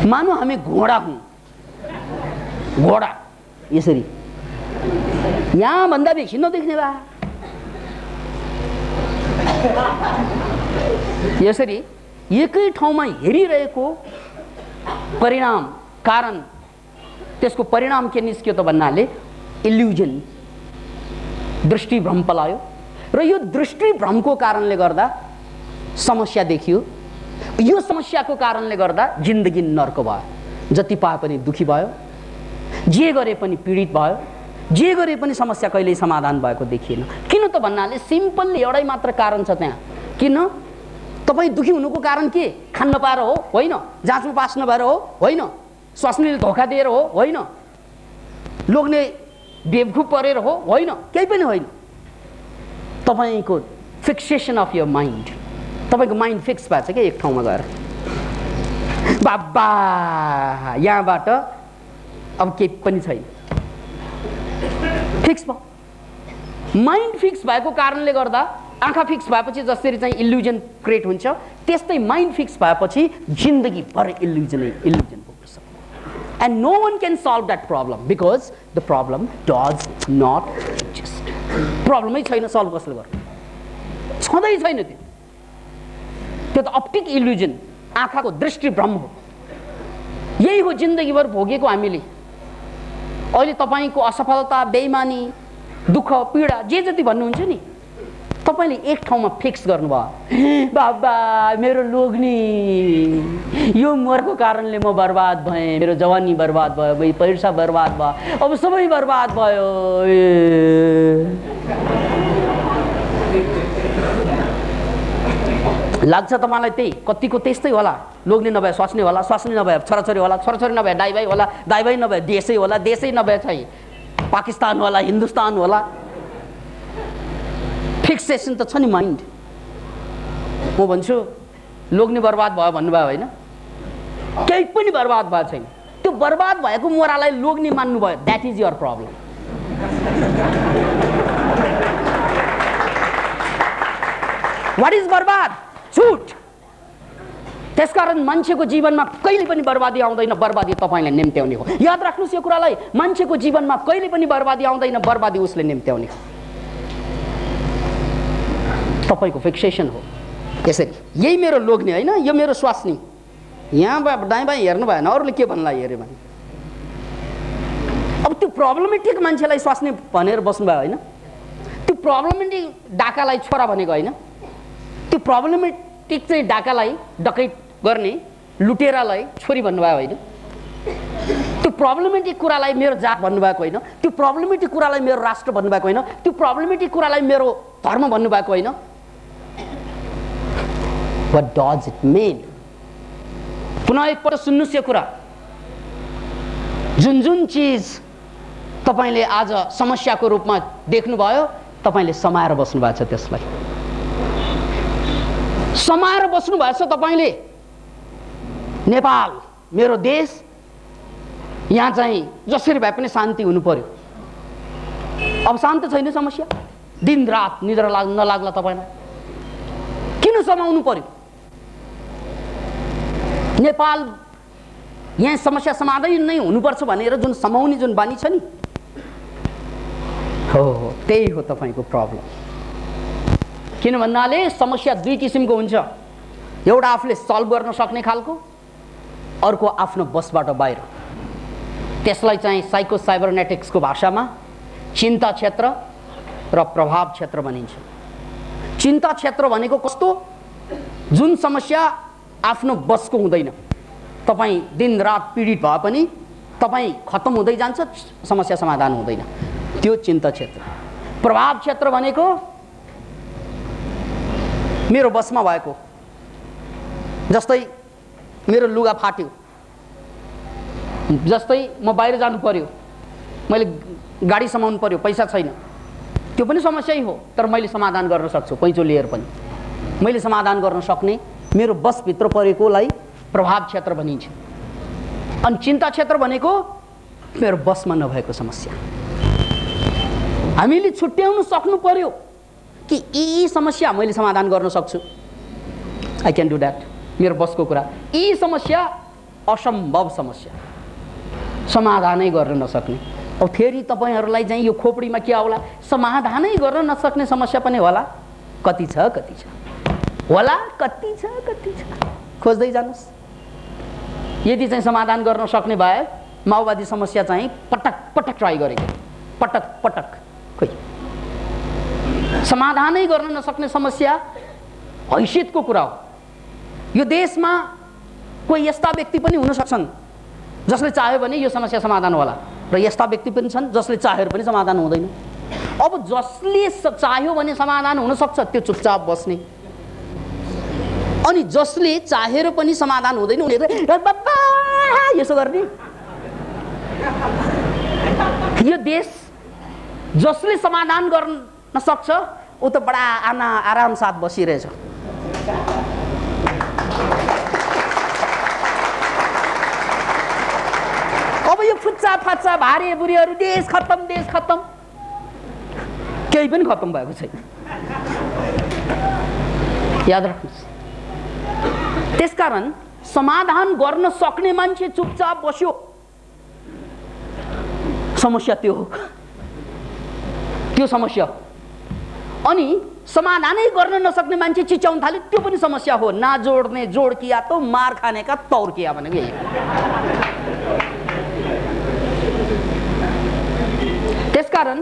मानौ हामी घोडा हौँ, घोडा यसरी यहाँ भन्दा बेसी नदेख्ने भए, यसरी एकै ठाउँमा हेरिरहेको परिणाम, कारण त्यसको परिणाम के निस्क्यो त भन्नाले इल्युजन, दृष्टिभ्रम पलायो। र यो दृष्टिभ्रमको कारणले गर्दा समस्या देखियो। यो समस्याको कारणले गर्दा जिन्दगी नर्क भयो, जति पाए पनि दुखी भयो, जे गरे पनि पीडित भयो, जे गरे पनि समस्या कहिल्यै समाधान भएको देखिएन। किन त भन्नाले सिम्पल्ली एउटै मात्र कारण छ त्यहाँ। किन? तपाईँ दुखी हुनुको कारण के? खान नपाएर हो? होइन। जाँचमा पास नभएर हो? होइन। स्वास्नीले धोका दिएर हो? होइन। लोग्ने बेवकुफ परेर हो? होइन। केही पनि होइन। तपाईँको फिक्सेसन अफ यर माइन्ड, तपाईँको माइन्ड फिक्स भएको छ क्या एक ठाउँमा गएर। बाबा यहाँबाट अब केही पनि छैन, फिक्स भयो। माइन्ड फिक्स भएको कारणले गर्दा आँखा फिक्स भएपछि जसरी चाहिँ इल्युजन क्रिएट हुन्छ, त्यस्तै माइन्ड फिक्स भएपछि जिन्दगीभर इल्युजन पुग्छ। And no one can solve that problem because the problem does not exist. प्रब्लमै छैन, सल्भ कसले गर्छ? छँदै छैन त्यो। त्यो त अप्टिक इल्युजन, आँखाको दृष्टिभ्रम हो। यही हो जिन्दगीभर भोगेको हामीले। अहिले तपाईँको असफलता, बेइमानी, दुःख, पीडा जे जति भन्नुहुन्छ नि, तपाईँले एक ठाउँमा फिक्स गर्नुभयो। बाबा मेरो लोग्नी, यो मरको कारणले म बर्बाद भएँ, मेरो जवानी बर्बाद भयो, मेरो पैसा बर्बाद भयो, अब सबै बर्बाद भयो। लाग्छ तपाईँलाई त्यही, कतिको त्यस्तै होला। लोग्ने नभए स्वास्नी होला, स्वास्नी नभए छोराछोरी होला, छोराछोरी नभए दाइभाइ होला, दाइभाइ नभए देशै होला, देशै नभए चाहिँ पाकिस्तान होला, हिन्दुस्तान होला। फिक्सेसन त छ नि माइन्ड। म भन्छु लोग्ने बर्बाद भयो भन्नुभयो होइन, केही पनि बर्बाद भएको छैन। त्यो बर्बाद भएको मोरालाई लोग्ने मान्नुभयो, that is your problem. What is बर्बाद? झुट। त्यसकारण मान्छेको जीवनमा कहिले पनि बर्बादी आउँदैन, बर्बादी तपाईँले निम्त्याउने हो। याद राख्नुहोस् यो कुरालाई, मान्छेको जीवनमा कहिले पनि बर्बादी आउँदैन, बर्बादी उसले निम्त्याउने हो। तपाईँको फिक्सेसन हो। यसरी यही मेरो लोग्ने होइन, यो मेरो स्वास्नी, यहाँ दाइँ बाइँ हेर्नु भएन, अरूले के भन्ला हेऱ्यो भने। अब त्यो प्रब्लमेटिक मान्छेलाई स्वास्नी भनेर बस्नुभयो होइन, त्यो प्रब्लमेटिक डाकालाई छोरा भनेको होइन, त्यो प्रब्लमेटिक चाहिँ डाकालाई डकैत गर्ने लुटेरालाई छोरी भन्नुभयो होइन, त्यो प्रब्लमेटिक कुरालाई मेरो जात भन्नुभएको होइन, त्यो प्रब्लमेटिक कुरालाई मेरो राष्ट्र भन्नुभएको होइन, त्यो प्रब्लमेटिक कुरालाई मेरो धर्म भन्नुभएको होइन। What does it mean? पुनः एकपल्ट सुन्नुहोस् यो कुरा। जुन जुन चिज तपाईँले आज समस्याको रूपमा देख्नुभयो, तपाईँले समाएर बस्नु भएको छ, त्यसलाई समाएर बस्नु भएको छ तपाईँले। नेपाल मेरो देश, यहाँ चाहिँ जसरी भए पनि शान्ति हुनु पर्यो, अब शान्त छैन समस्या, दिन रात निद्रा नलाग्ला तपाईलाई, किन समाउनु पर्यो? नेपाल यहाँ समस्या समाधान नै हुनुपर्छ भनेर जुन समाउने जुन बानी छ नि, हो त्यही हो तपाईको प्रब्लम। किन भन्नाले समस्या दुई किसिमको हुन्छ, एउटा आफूले सल्भ गर्न सक्ने खालको, अर्को आफ्नो बसबाट बाहिर। त्यसलाई चाहिँ साइको साइबरनेटिक्सको भाषामा चिन्ता क्षेत्र र प्रभाव क्षेत्र भनिन्छ। चिन्ता क्षेत्र भनेको कस्तो? जुन समस्या आफ्नो बसको हुँदैन, तपाईँ दिन रात पीडित भए पनि तपाईँ खत्तम हुँदै जान्छ, समस्या समाधान हुँदैन, त्यो चिन्ता क्षेत्र। प्रभाव क्षेत्र भनेको मेरो बसमा भएको, जस्तै मेरो लुगा फाट्यो, जस्तै म बाहिर जानु पर्यो, मैले गाडी समाउनु पर्यो, पैसा छैन, त्यो पनि समस्यै हो, तर मैले समाधान गर्न सक्छु पैँचो लिएर पनि। मैले समाधान गर्न सक्ने मेरो बसभित्र परेकोलाई प्रभाव क्षेत्र भनिन्छ। अनि चिन्ता क्षेत्र भनेको मेरो बसमा नभएको समस्या। हामीले छुट्याउन सक्नु पर्यो कि यी समस्या मैले समाधान गर्न सक्छु, आई क्यान डु द्याट, मेरो बसको कुरा। यी समस्या असम्भव समस्या, समाधानै गर्न नसक्ने। अब फेरि तपाईहरुलाई चाहिँ यो खोपडीमा के आउला, समाधानै गर्न नसक्ने समस्या पनि होला। कति छ कति छ होला, कति छ कति छ, खोज्दै जानुस्। यदि चाहिँ समाधान गर्न सक्ने भए माओवादी समस्या चाहिँ पटक पटक ट्राई गरेको, पटक पटक, खोइ समाधानै गर्न नसक्ने समस्या हैसियतको कुरा हो। यो देशमा कोही यस्ता व्यक्ति पनि हुन सक्छन् जसले चाह्यो भने यो समस्या समाधान होला, र यस्ता व्यक्ति पनि छन् जसले चाहेर पनि समाधान हुँदैन। अब जसले चाह्यो भने समाधान हुन सक्छ त्यो चुपचाप बस्ने, अनि जसले चाहेर पनि समाधान हुँदैन उनीहरु बाबा यसो गर्ने। यो देश जसले समाधान गर्न सक्छ उ त बडा आराम साथ बसिरहेछ। अब यो फुच्चा फाच्चा भारे बुढीहरु देश खत्तम, केही पनि खत्तम भएको छैन, याद राख्नुस्। त्यसकारण समाधान गर्न सक्ने मान्छे चुपचाप बस्यो, समस्या त्यो हो, त्यो समस्या हो। अनि समाधानै गर्न नसक्ने मान्छे चिच्याउन थाल्यो, त्यो पनि समस्या हो। ना जोड्ने जोड किया तो मार खाने का तौर किया भनेको यही। त्यसकारण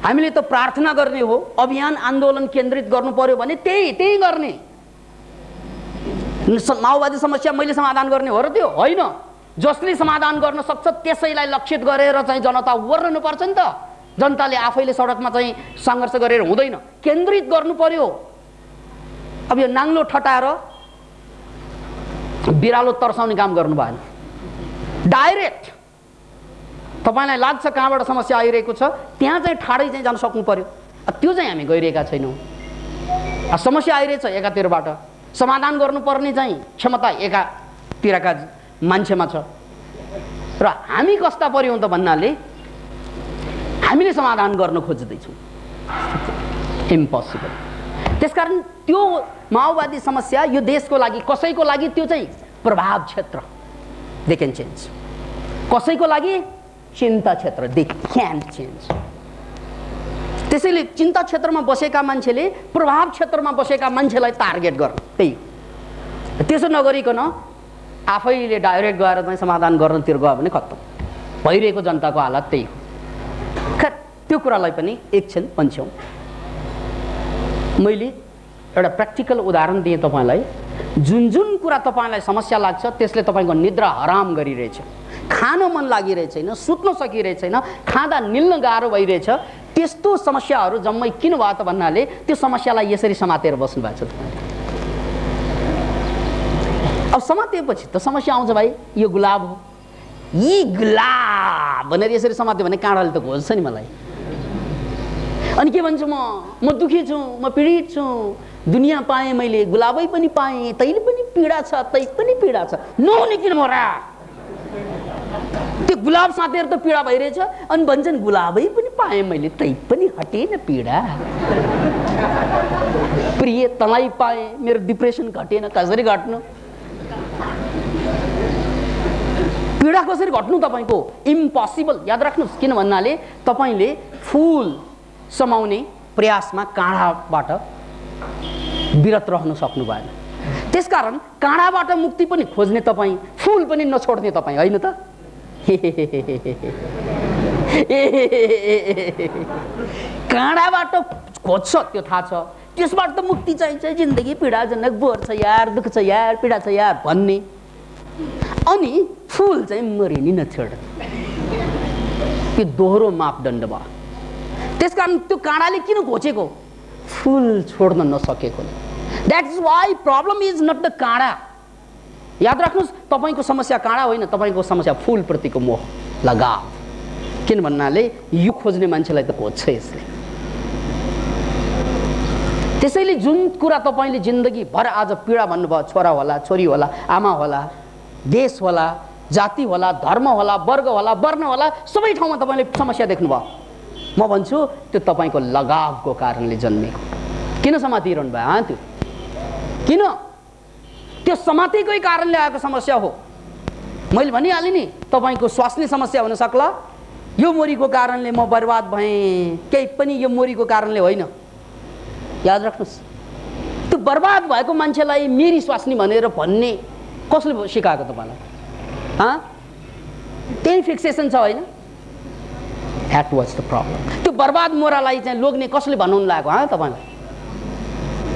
हामीले त प्रार्थना गर्ने हो, अभियान आन्दोलन केन्द्रित गर्नु पर्यो भने त्यही गर्ने। माओवादी समस्या मैले समाधान गर्ने हो र त्यो होइन। जसले समाधान गर्न सक्छ त्यसैलाई लक्षित गरेर चाहिँ जनता वर्नु पर्छ नि त। जनताले आफैले सडकमा चाहिँ संघर्ष गरेर हुँदैन, केन्द्रित गर्नु पर्यो। अब यो नाङ्लो ठटाएर बिरालो तर्साउने काम गर्नु भएन, डाइरेक्ट तपाईलाई लाग्छ कहाँबाट समस्या आइरहेको छ त्यहाँ चाहिँ ठाडै चाहिँ जान सक्नु पर्यो। त्यो चाहिँ हामी गइरहेका छैनौँ। समस्या आइरहेछ एकातिरबाट, समाधान गर्नुपर्ने चाहिँ क्षमता एकातिरका मान्छेमा छ, र हामी कस्ता पर्यौं त भन्नाले हामीले समाधान गर्न खोज्दैछौँ, इम्पोसिबल। त्यसकारण त्यो माओवादी समस्या यो देशको लागि कसैको लागि त्यो चाहिँ प्रभाव क्षेत्र, दे क्यान चेन्ज। कसैको लागि चिन्ता क्षेत्र, दे क्यान चेन्ज। त्यसैले चिन्ता क्षेत्रमा बसेका मान्छेले प्रभाव क्षेत्रमा बसेका मान्छेलाई टार्गेट गर्नु, त्यही। त्यसो नगरिकन आफैले डाइरेक्ट गएर चाहिँ समाधान गर्नतिर गयो भने खत्तम। भइरहेको जनताको हालत त्यही हो। खैर त्यो कुरालाई पनि एकछिन पन्छौँ। मैले एउटा प्र्याक्टिकल उदाहरण दिएँ तपाईलाई। जुन कुरा तपाईलाई समस्या लाग्छ त्यसले तपाईको निद्रा हराम गरिरहेछ, खान मन लागिरहेछ छैन, सुत्न सकिरहेछ छैन, खाँदा निल्न गाह्रो भइरहेछ, त्यस्तो समस्याहरू जम्मै किन भयो त भन्नाले त्यो समस्यालाई यसरी समातेर बस्नु भएको छ तपाईले। अब समातेपछि त समस्या आउँछ, भाइ यो गुलाब हो, यी गुलाब भनेर यसरी समात्यो भने काँडाले त खोज्छ नि मलाई। अनि के भन्छु म दुखी छु, म पीडित छु, दुनियाँ पाएँ मैले, गुलाबै पनि पाएँ, तैले पनि पीडा छ, तै पनि पीडा छ, नहुने किन मरा। त्यो गुलाब साँतेर त पीडा भइरहेछ अनि भन्छन् गुलाबै पनि पाएँ मैले तै पनि हटेन पीडा। प्रिय तँलाई पाएँ मेरो डिप्रेसन घटेन, कसरी घट्नु? पीडा कसरी घट्नु तपाईँको? इम्पोसिबल। याद राख्नुहोस्, किन भन्नाले तपाईँले फुल समाउने प्रयासमा काँडाबाट विरत रहन सक्नु भएन। त्यसकारण काँडाबाट मुक्ति पनि खोज्ने तपाईँ, फुल पनि नछोड्ने तपाईँ, होइन त? काँडाबाट खोज्छ त्यो थाहा छ, त्यसबाट त मुक्ति चाहिन्छ। जिन्दगी पीडाजनक, बोर छ यार, दुःख छ यार, पीडा छ यार भन्ने। अनि फुल चाहिँ मरिनी नछोड, त्यो दोहोरो मापदण्ड भयो। त्यसकारण त्यो काँडाले किन घोचेको? फुल छोड्न नसकेको। That is why problem is not the काँडा। याद राख्नुहोस्, तपाईँको समस्या काँडा होइन, तपाईँको समस्या फुलप्रतिको मोह, लगाव। किन भन्नाले यो खोज्ने मान्छेलाई त खोज्छ यसले। त्यसैले जुन कुरा तपाईँले जिन्दगीभर आज पीडा भन्नुभयो, छोरा होला, छोरी होला, आमा होला, देश होला, जाति होला, धर्म होला, वर्ग होला, वर्ण होला, सबै ठाउँमा तपाईँले समस्या देख्नुभयो। म भन्छु त्यो तपाईँको लगावको कारणले जन्मेको। किन समातिरहनु भयो? त्यो किन? त्यो समातेकै कारणले आएको समस्या हो। मैले भनिहालेँ नि, तपाईँको स्वास्नी समस्या हुन सक्ला, यो मोरीको कारणले म बर्बाद भएँ, केही पनि यो मोरीको कारणले होइन। याद राख्नुहोस्, त्यो बर्बाद भएको मान्छेलाई मेरी स्वास्नी भनेर भन्ने कसले सिकाएको तपाईँलाई? त्यही फिक्सेसन छ, होइन? That was the problem. त्यो बर्बाद मोरालाई चाहिँ लोग्ने कसले बनाउनु लाग्यो तपाईँलाई?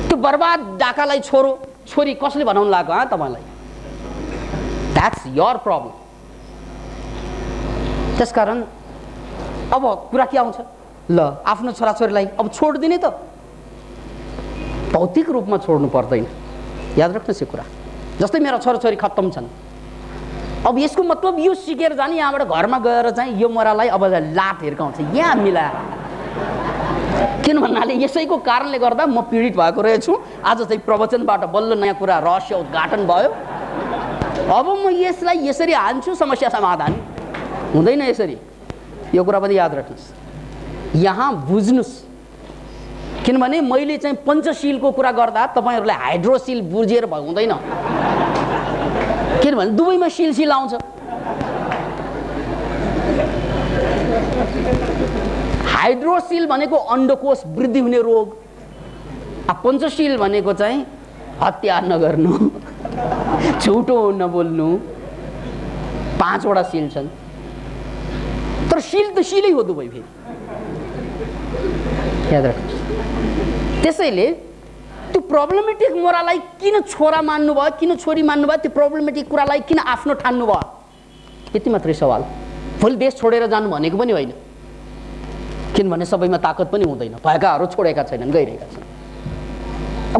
त्यो बर्बाद डाकालाई छोरो छोरी कसले बनाउनु लाग्यो तपाईँलाई? That's your problem. त्यसकारण अब कुरा के आउँछ? ल, आफ्नो छोराछोरीलाई अब छोडिदिने त, भौतिक रूपमा छोड्नु पर्दैन। याद राख्नुहोस् यो कुरा। जस्तै मेरो छोराछोरी खत्तम छन्, अब यसको मतलब यो सिकेर जाने, यहाँबाट घरमा गएर चाहिँ यो मोरालाई अब लात हिर्काउँछ यहाँ मिला। किन भन्नाले यसैको कारणले गर्दा म पीडित भएको रहेछु। आज चाहिँ प्रवचनबाट बल्ल नयाँ कुरा, रहस्य उद्घाटन भयो। अब म यसलाई यसरी हान्छु, समस्या समाधान हुँदैन यसरी। यो कुरा पनि याद राख्नुहोस्, यहाँ बुझ्नुहोस्। किनभने मैले चाहिँ पञ्चशीलको कुरा गर्दा तपाईँहरूलाई हाइड्रोसिल बुझेर हुँदैन। किनभने दुवैमा सिल आउँछ। हाइड्रोसिल भनेको अन्डकोश वृद्धि हुने रोग, पञ्चशील भनेको चाहिँ हत्या नगर्नु, झुटो नबोल्नु। 5 वटा सिल छन्, तर सिल त सिलै हो दुवै फेरि। याद राख्नुहोस्। त्यसैले त्यो प्रब्लमेटिक मोरालाई किन छोरा मान्नुभयो, किन छोरी मान्नुभयो, त्यो प्रब्लमेटिक कुरालाई किन आफ्नो ठान्नुभयो, यति मात्रै सवाल। भोलि देश छोडेर जानु भनेको पनि होइन, किनभने सबैमा ताकत पनि हुँदैन। भएकाहरू छोडेका छैनन्, गइरहेका छन्।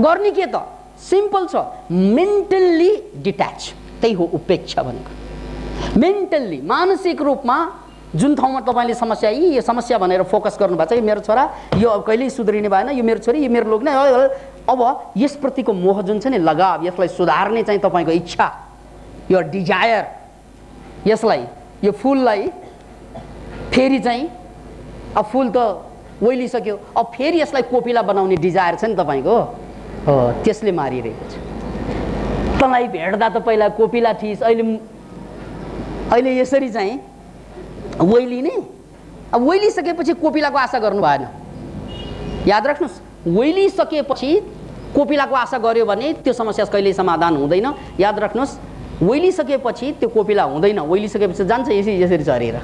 गर्ने के त? सिम्पल छ, मेन्टल्ली डिट्याच। त्यही हो उपेक्षा भनेको। मेन्टल्ली, मानसिक रूपमा जुन ठाउँमा तपाईँले समस्या, यो समस्या भनेर फोकस गर्नुभएको छ, यो मेरो छोरा, यो अब कहिल्यै सुध्रिने भएन, यो मेरो छोरी, यो मेरो लोग्ने, अब यसप्रतिको मोह जुन छ नि, लगाव, यसलाई सुधार्ने चाहिँ तपाईँको इच्छा, यो डिजायर, यसलाई, यो फुललाई फेरि चाहिँ, अब फुल त ओइलिसक्यो, अब फेरि यसलाई कोपिला बनाउने डिजायर छ नि तपाईँको, त्यसले मारिरहेको छ। तँलाई भेट्दा त पहिला कोपिला थिइस्, अहिले यसरी चाहिँ ओइलिने। अब ओइलिसकेपछि कोपिलाको आशा गर्नु भएन। याद राख्नुहोस्, ओइलिसकेपछि कोपिलाको आशा गर्यो भने त्यो समस्या कहिल्यै समाधान हुँदैन। याद राख्नुहोस्, ओइलिसकेपछि त्यो कोपिला हुँदैन, ओइलिसकेपछि जान्छ यसरी झरेर,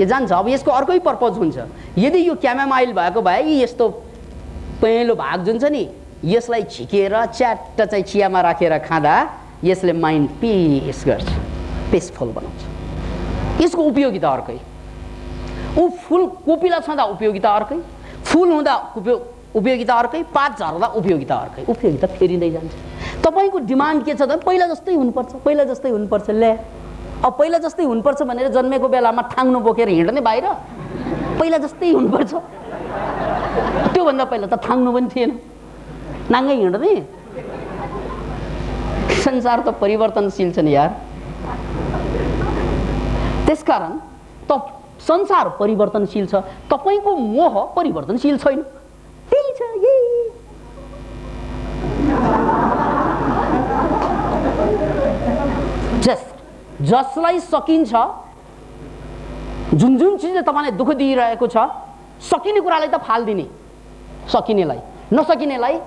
यो जान्छ। अब यसको अर्कै पर्पज हुन्छ। यदि यो क्यामामाइल भएको भए यस्तो पहेँलो भाग जुन छ नि, यसलाई झिकेर च्याट्ट चाहिँ चियामा राखेर खाँदा यसले माइन्ड पिस गर्छ, पिसफुल बनाउँछ। यसको उपयोगिता अर्कै। ऊ फुल कोपिला छँदा उपयोगिता अर्कै, फुल हुँदा उपयोगिता अर्कै, पात झर्दा उपयोगिता अर्कै। उपयोगिता फेरिँदै जान्छ। तपाईँको डिमान्ड के छ त? पहिला जस्तै हुनुपर्छ, पहिला जस्तै हुनुपर्छ। ले, अब पहिला जस्तै हुनुपर्छ भनेर जन्मेको बेलामा ठाङ्नु बोकेर हिँड्ने बाहिर, पहिला जस्तै हुनुपर्छ। त्योभन्दा पहिला त ठाङ्नु पनि थिएन, नाङ्गै हिँड्ने। संसार त परिवर्तनशील छ नि यार। त्यसकारण त संसार परिवर्तनशील छ, तपाईको मोह परिवर्तनशील छैन। त्यही छ यही। जसलाई सकिन्छ, जुन जुन चिजले तपाईलाई दुःख दिइरहेको छ, सकिने कुरालाई त फाल्दिने, सकिनेलाई, नसकिनेलाई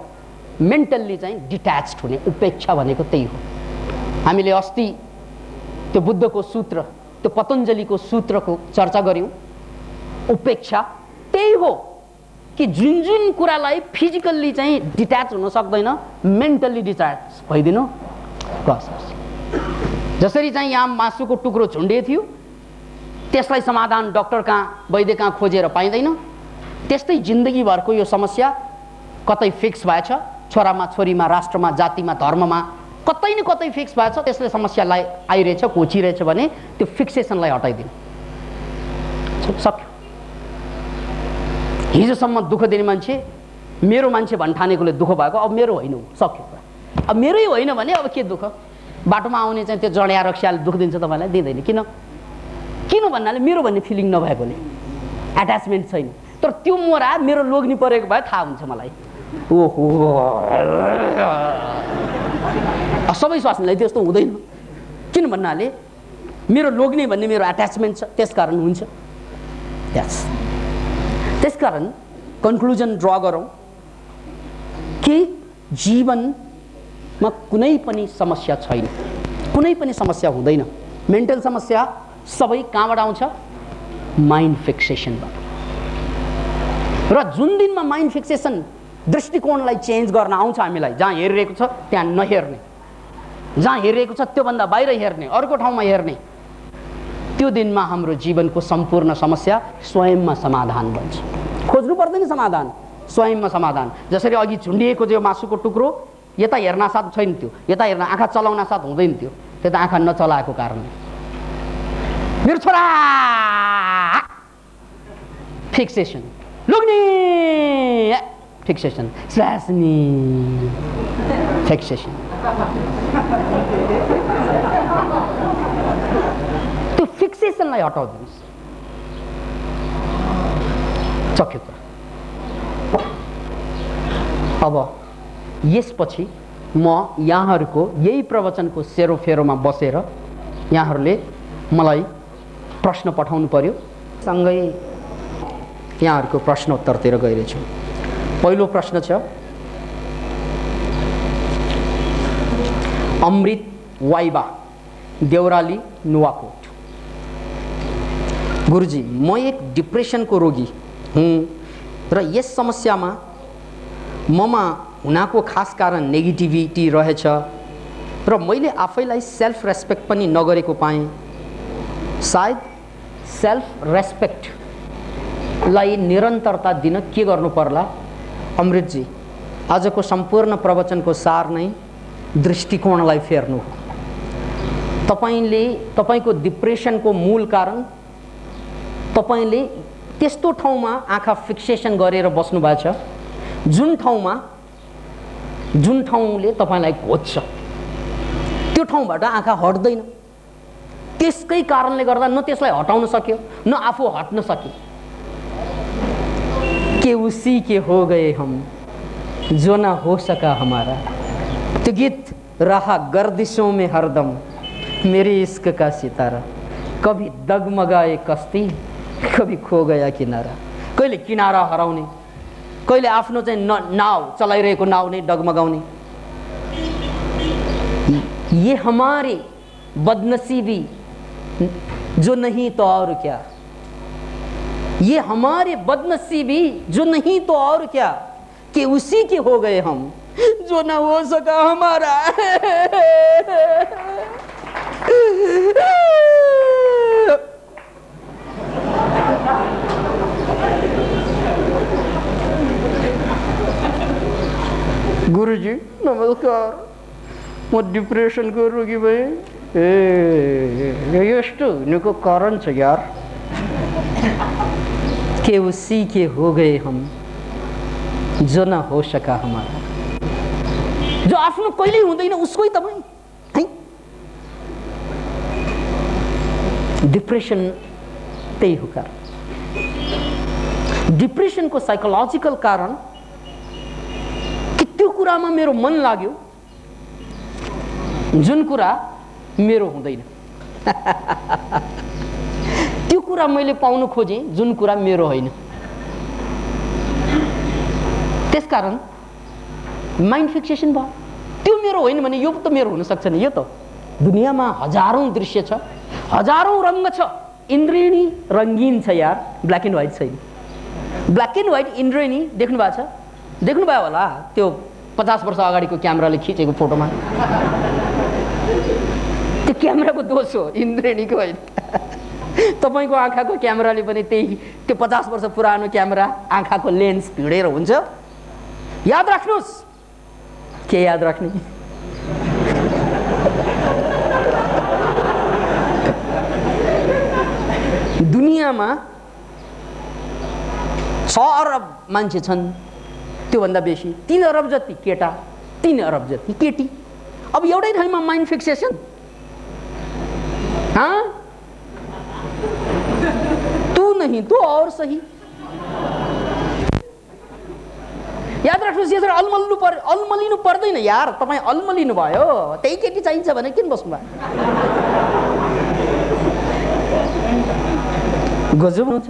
मेन्टल्ली चाहिँ डिट्याच्ड हुने, उपेक्षा भनेको त्यही हो। हामीले अस्ति त्यो बुद्धको सूत्र, त्यो पतञ्जलिको सूत्रको चर्चा गर्यौं। उपेक्षा त्यही हो कि जुन जुन कुरालाई फिजिकल्ली चाहिँ डिट्याच हुन सक्दैन, मेन्टल्ली डिट्याच भइदिनु। जसरी चाहिँ यहाँ मासुको टुक्रो झुन्डे थियो, त्यसलाई समाधान डाक्टर कहाँ, वैद्य कहाँ खोजेर पाइँदैन, त्यस्तै जिन्दगीभरको यो समस्या कतै फिक्स भएछ, छोरामा छोरीमा, राष्ट्रमा, जातिमा, धर्ममा कतै न कतै फिक्स भएछ, त्यसले समस्यालाई आइरहेछ, कोचिरहेछ भने त्यो फिक्सेसनलाई हटाइदिनु। सक्यो। हिजोसम्म दुःख दिने मान्छे मेरो मान्छे भन्ठानेकोले दुःख भएको, अब मेरो होइन, सक्यो। अब मेरै होइन भने अब के दुःख? बाटोमा आउने चाहिँ त्यो जडिया रक्सियाले दुःख दिन्छ तपाईँलाई, दिँदैन। किन भन्नाले मेरो भन्ने फिलिङ नभएकोले, एट्याचमेन्ट छैन। तर त्यो मोरा मेरो लोग्नी परेको भए थाहा हुन्छ मलाई। ओहो, सबै स्वास्नीलाई त्यस्तो हुँदैन। किन भन्नाले मेरो लोग्ने भन्ने मेरो एट्याचमेन्ट छ, त्यसकारण हुन्छ। त्यसकारण कन्क्लुजन ड्र गरौँ कि जीवनमा कुनै पनि समस्या छैन, कुनै पनि समस्या हुँदैन। मेन्टल समस्या सबै कहाँबाट आउँछ? माइन्ड फिक्सेसनबाट। र जुन दिनमा माइन्ड फिक्सेसन दृष्टिकोणलाई चेन्ज गर्न आउँछ हामीलाई, जहाँ हेरिरहेको छ त्यहाँ नहेर्ने, जहाँ हेरिरहेको छ त्योभन्दा बाहिर हेर्ने, अर्को ठाउँमा हेर्ने, त्यो दिनमा हाम्रो जीवनको सम्पूर्ण समस्या स्वयंमा समाधान बन्छ। खोज्नु पर्दैन समाधान, स्वयंमा समाधान। जसरी अघि झुन्डिएको जो मासुको टुक्रो, यता हेर्न साथ छैन थियो, यता हेर्न आँखा चलाउन साथ हुँदैन थियो, त्यो त आँखा नचलाएको कारणले। मेरो छोरा फिक्सेसन, लोग्ने फिक्सेसन, स्वास्नी फिक्सेसन। त्यो फिक्सेसनलाई हटाउदिनुहोस्। सक्यो त। अब यसपछि म यहाँहरूको यही प्रवचनको सेरोफेरोमा बसेर यहाँहरूले मलाई प्रश्न पठाउनु पर्यो। सँगै यहाँहरूको प्रश्नोत्तरतिर गइरहेछु। पहिलो प्रश्न छ, अमृत वाइबा, देउराली, नुवाकोट। गुरुजी, म एक डिप्रेसनको रोगी हुँ र यस समस्यामा ममा हुनाको खास कारण नेगेटिभिटी रहेछ र मैले आफैलाई सेल्फ रेस्पेक्ट पनि नगरेको पाएँ। सायद सेल्फ रेस्पेक्टलाई निरन्तरता दिन के गर्नु पर्ला? अमृतजी, आजको सम्पूर्ण प्रवचनको सार नै दृष्टिकोणलाई फेर्नु हो। तपाईको डिप्रेसनको मूल कारण तपाईले त्यस्तो ठाउँमा आँखा फिक्सेसन गरेर बस्नु भएको छ जुन ठाउँले तपाईलाई घोच्छ, त्यो ठाउँबाट आँखा हट्दैन। त्यसकै कारणले गर्दा न त्यसलाई हटाउन सक्यो न आफू हट्न सके। के उसी के हो गए हम जो ना हो सका हमारा, त्यो गीत रहा गर्दिशों में हरदम मेरे इश्क का सितारा, कभी डगमगाए कस्ती कभी खो गया किनारा। कहिले किनारा हराउने, कहिले आफ्नो चाहिँ नाव चलाइरहेको नाव नै डगमगाउने। ये हमारे बदनसीबी जो नहीं तो और क्या, ये हमारे बदनसीबी जो नहीं तो और क्या, कि उसी के हो गए हम जो ना हो सका हमारा। गुरुजी नमस्कार, म डिप्रेसनको रोगी भएँ। यस्तो हुनुको कारण छ यार, के उसी के हो गए हम जो न हो सका हमारा। जो आफ्नो कहिल्यै हुँदैन उसकै तपाईँ है। डिप्रेसन त्यही हो कारण। डिप्रेसनको साइकोलोजिकल कारण कि त्यो कुरामा मेरो मन लाग्यो जुन कुरा मेरो हुँदैन, त्यो कुरा मैले पाउन खोजेँ जुन कुरा मेरो होइन। त्यसकारण माइन्ड फिक्सेसन भयो। त्यो मेरो होइन भने यो त मेरो हुन सक्छ नि। यो त दुनियाँमा हजारौं दृश्य छ, हजारौं रंग छ, इन्द्रेणी रंगीन छ यार, ब्ल्याक एन्ड व्हाइट छैन। ब्ल्याक एन्ड व्हाइट इन्द्रेणी देख्नु भएको छ? देख्नुभयो होला त्यो 50 वर्ष अगाडिको क्यामेराले खिचेको फोटोमा। त्यो क्यामेराको दोष हो, इन्द्रेणीको होइन। तपाईको आँखाको क्यामेराले पनि त्यही, त्यो 50 वर्ष पुरानो क्यामेरा आँखाको लेन्स भिडेर हुन्छ। याद राख्नुस्। के याद राख्ने? दुनियाँमा 6 अरब मान्छे छन्, त्योभन्दा बेसी 3 अरब जति केटा, 3 अरब जति केटी। अब एउटै ठाउँमा माइन्ड फिक्सेसन। हाँ, तू नहीं तो और सही। याद राख्नुहोस्, यसरी अलमलिनु पर्दैन यार। तपाईँ अलमलिनु भयो, त्यही केटी चाहिन्छ भने किन बस्नु भयो? गजब हुन्छ।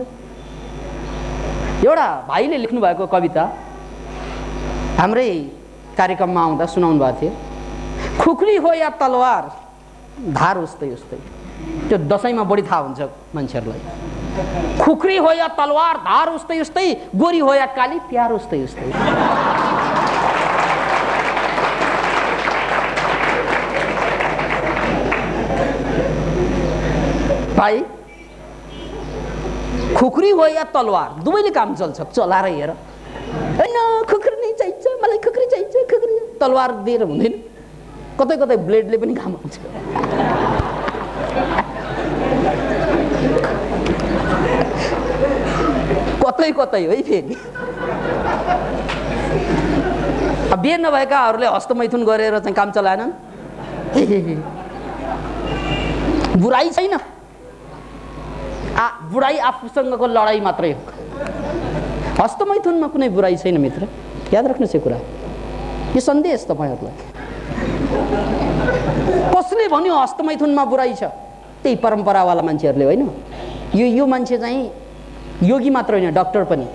एउटा भाइले लेख्नु भएको कविता हाम्रै कार्यक्रममा आउँदा सुनाउनु भएको थियो। खुकुरी हो या तलवार, धार उस्तै उस्तै। त्यो दशैंमा बढी थाहा हुन्छ मान्छेहरूलाई। खुकुरी हो या तलवार, धार उस्तै उस्तै, गोरी हो या काली, प्यार उस्तै उस्तै। भाइ, खुकुरी हो या तलवार, दुवैले काम चल्छ। चलाएर हेर, हैन खुकुरी नै चाहिन्छ मलाई, खुकुरी चाहिन्छ, खुकुरी। तलवार दिएर हुँदैन, कतै कतै ब्लेडले पनि काम आउँछ। कतै कतै है फेरि। बिहे नभएकाहरूले हस्तमैथुन गरेर चाहिँ काम चलाएनन्। बुराई छैन, बुराई आफूसँगको लडाई मात्रै हो। हस्तमैथुनमा कुनै बुराई छैन मित्र, याद राख्नुहोस् यो कुरा। यो सन्देश तपाईहरुलाई। कसले भन्यो हस्तमैथुनमा बुराई छ? त्यही परम्परावाला मान्छेहरूले होइन। यो मान्छे चाहिँ योगी मात्र होइन, डाक्टर पनि।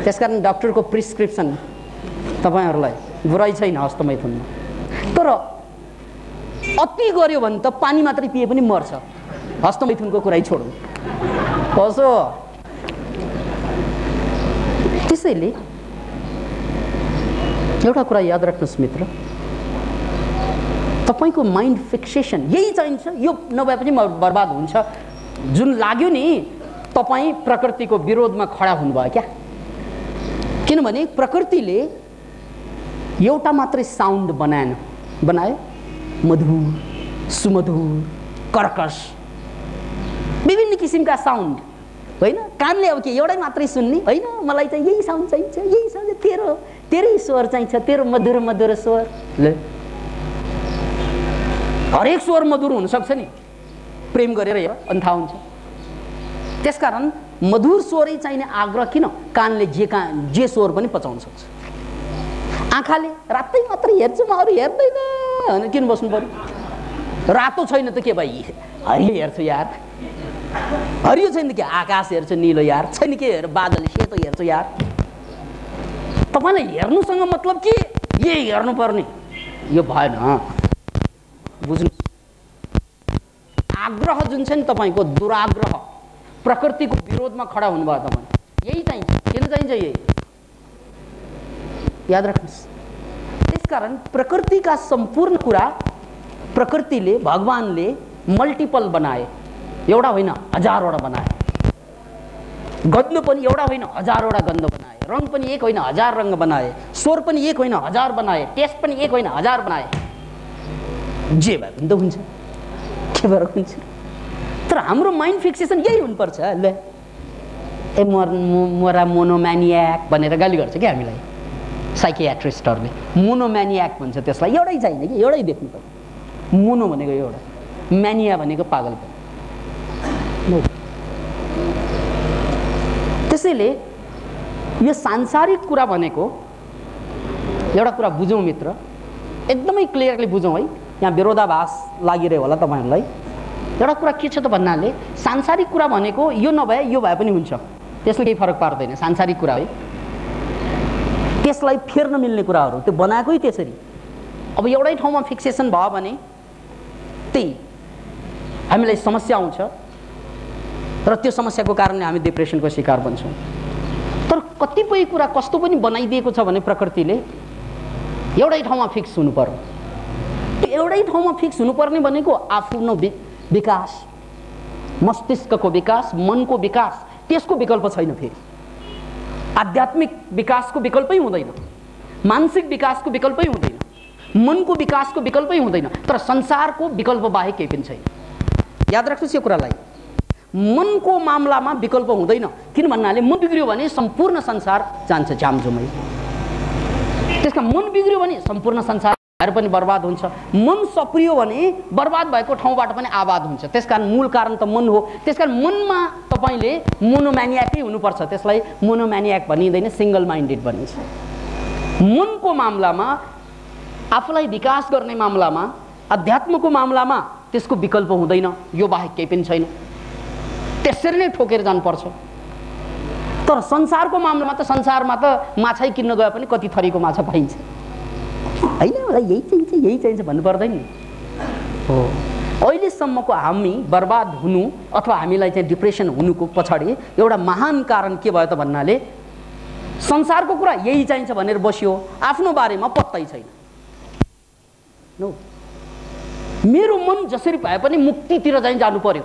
त्यसकारण डाक्टरको प्रिस्क्रिप्सन तपाईहरुलाई बुराई छैन हस्तमैथुनमा। तर अति गर्यो भने त पानी मात्रै पिए पनि मर्छ। हस्तमैथुनको कुरै छोडौँ। कसो? त्यसैले एउटा कुरा याद राख्नुहोस् मित्र, तपाईको माइन्ड फिक्सेसन यही चाहिन्छ। यो नभए पनि बर्बाद हुन्छ। जुन लाग्यो नि, तपाई प्रकृतिको विरोधमा खडा हुनुभयो क्या। किनभने प्रकृतिले एउटा मात्रै साउन्ड बनायो, मधुर, सुमधुर, कर्कश, विभिन्न किसिमका साउन्ड होइन। कानले अब के एउटै मात्रै सुन्ने होइन, मलाई चाहिँ यही साउन्ड चाहिन्छ, यही साउन्ड, तेरै स्वर चाहिन्छ, तेरो मधुर मधुर स्वर। ल, हरेक स्वर मधुर हुन सक्छ नि, प्रेम गरेर हेर अनि थाहा हुन्छ। त्यसकारण मधुर स्वरै चाहिने आग्रह किन? कानले जे स्वर पनि पचाउन सक्छ। आँखाले रातै मात्रै हेर्छु म, अरू हेर्दैन भने किन बस्नु पर्यो? रातो छैन त के भाइ, हरियो हेर्छु यार। हरियो छैन त के आकाश हेर्छु, निलो यार छैन के हेर, बादल सेतो हेर्छु यार। तपाईलाई हेर्नुसँग मतलब के? यही हेर्नु पर्ने, यो भएन। बुझ्नु? आग्रह जुन छ नि तपाईको, दुराग्रह, प्रकृतिको विरोधमा खडा हुनुभयो तपाईँ। यही चाहिन्छ। किन चाहिन्छ? यही याद राख्नुहोस्। त्यसकारण प्रकृतिका सम्पूर्ण कुरा प्रकृतिले, भगवानले मल्टिपल बनाए, एउटा होइन हजारवटा बनाए। गन्ध पनि एउटा होइन हजारवटा गन्ध बनाए, रङ पनि एक होइन हजार रङ बनाए, स्वर पनि एक होइन हजार बनाए, टेस्ट पनि एक होइन हजार बनाए। जे भए पनि त हुन्छ, के भएर हुन्छ। तर हाम्रो माइन्ड फिक्सेसन यही हुनुपर्छ। ल, ए मोरा मोनोम्यानियाक भनेर गाली गर्छ क्या हामीलाई साइकियाट्रिस्टहरूले। मोनोम्यानियाक भन्छ त्यसलाई। एउटै चाहिने कि, एउटै देख्नु पर्छ। मोनो भनेको एउटा, म्यानिया भनेको पागलपन। त्यसैले यो सांसारिक कुरा भनेको एउटा कुरा बुझौँ मित्र, एकदमै क्लियरली बुझौँ है, यहाँ विरोधाभास लागिरह्यो होला तपाईहरुलाई। एउटा कुरा के छ त भन्नाले सांसारिक कुरा भनेको यो नभए यो भए पनि हुन्छ, त्यसले केही फरक पार्दैन। सांसारिक कुरा है, त्यसलाई फेर्न मिल्ने कुराहरू, त्यो बनाएकै त्यसरी। अब एउटै ठाउँमा फिक्सेसन भयो भने त्यही हामीलाई समस्या आउँछ र त्यो समस्याको कारणले हामी डिप्रेसनको शिकार बन्छौँ। तर कतिपय कुरा कस्तो पनि बनाइदिएको छ भने प्रकृतिले एउटै ठाउँमा फिक्स हुनु पर्यो। त्यो एउटै ठाउँमा फिक्स हुनुपर्ने भनेको आफ्नो विकास, मस्तिष्कको विकास, मनको विकास, त्यसको विकल्प छैन। फेरि आध्यात्मिक विकासको विकल्पै हुँदैन, मानसिक विकासको विकल्पै हुँदैन, मनको विकासको विकल्पै हुँदैन, तर संसारको विकल्प बाहेक केही पनि छैन। याद राख्नुहोस् यो कुरालाई, मनको मामलामा विकल्प हुँदैन। किन भन्नाले मन बिग्रियो भने सम्पूर्ण संसार जान्छ झ्यामझुमै। त्यसका मन बिग्रियो भने सम्पूर्ण संसार पनि बर्बाद हुन्छ। मन सप्रियो भने बर्बाद भएको ठाउँबाट पनि आबाद हुन्छ। त्यसकारण मूल कारण त मन हो। त्यसकारण मनमा तपाईले मोनोम्यानियाकै हुनुपर्छ। त्यसलाई मोनोम्यानियाक भनिँदैन, सिंगल माइन्डेड भनिन्छ। मनको मामलामा, आफूलाई विकास गर्ने मामलामा, अध्यात्मको मामलामा त्यसको विकल्प हुँदैन, यो बाहेक केही पनि छैन। त्यसरी नै ठोकेर जानुपर्छ। तर संसारको मामलामा त संसारमा त माछै किन्न गए पनि कति थरीको माछा पाइन्छ हैन, मलाई यही चाहिन्छ यही चाहिन्छ भन्नु पर्दैन हो। अहिलेसम्मको हामी बर्बाद हुनु अथवा हामीलाई चाहिँ डिप्रेसन हुनुको पछाडि एउटा महान कारण के भयो त भन्नाले संसारको कुरा यही चाहिन्छ भनेर बस्यो, आफ्नो बारेमा पत्तै छैन। नो, मेरो मन जसरी भए पनि मुक्तितिर चाहिँ जानु पर्यो,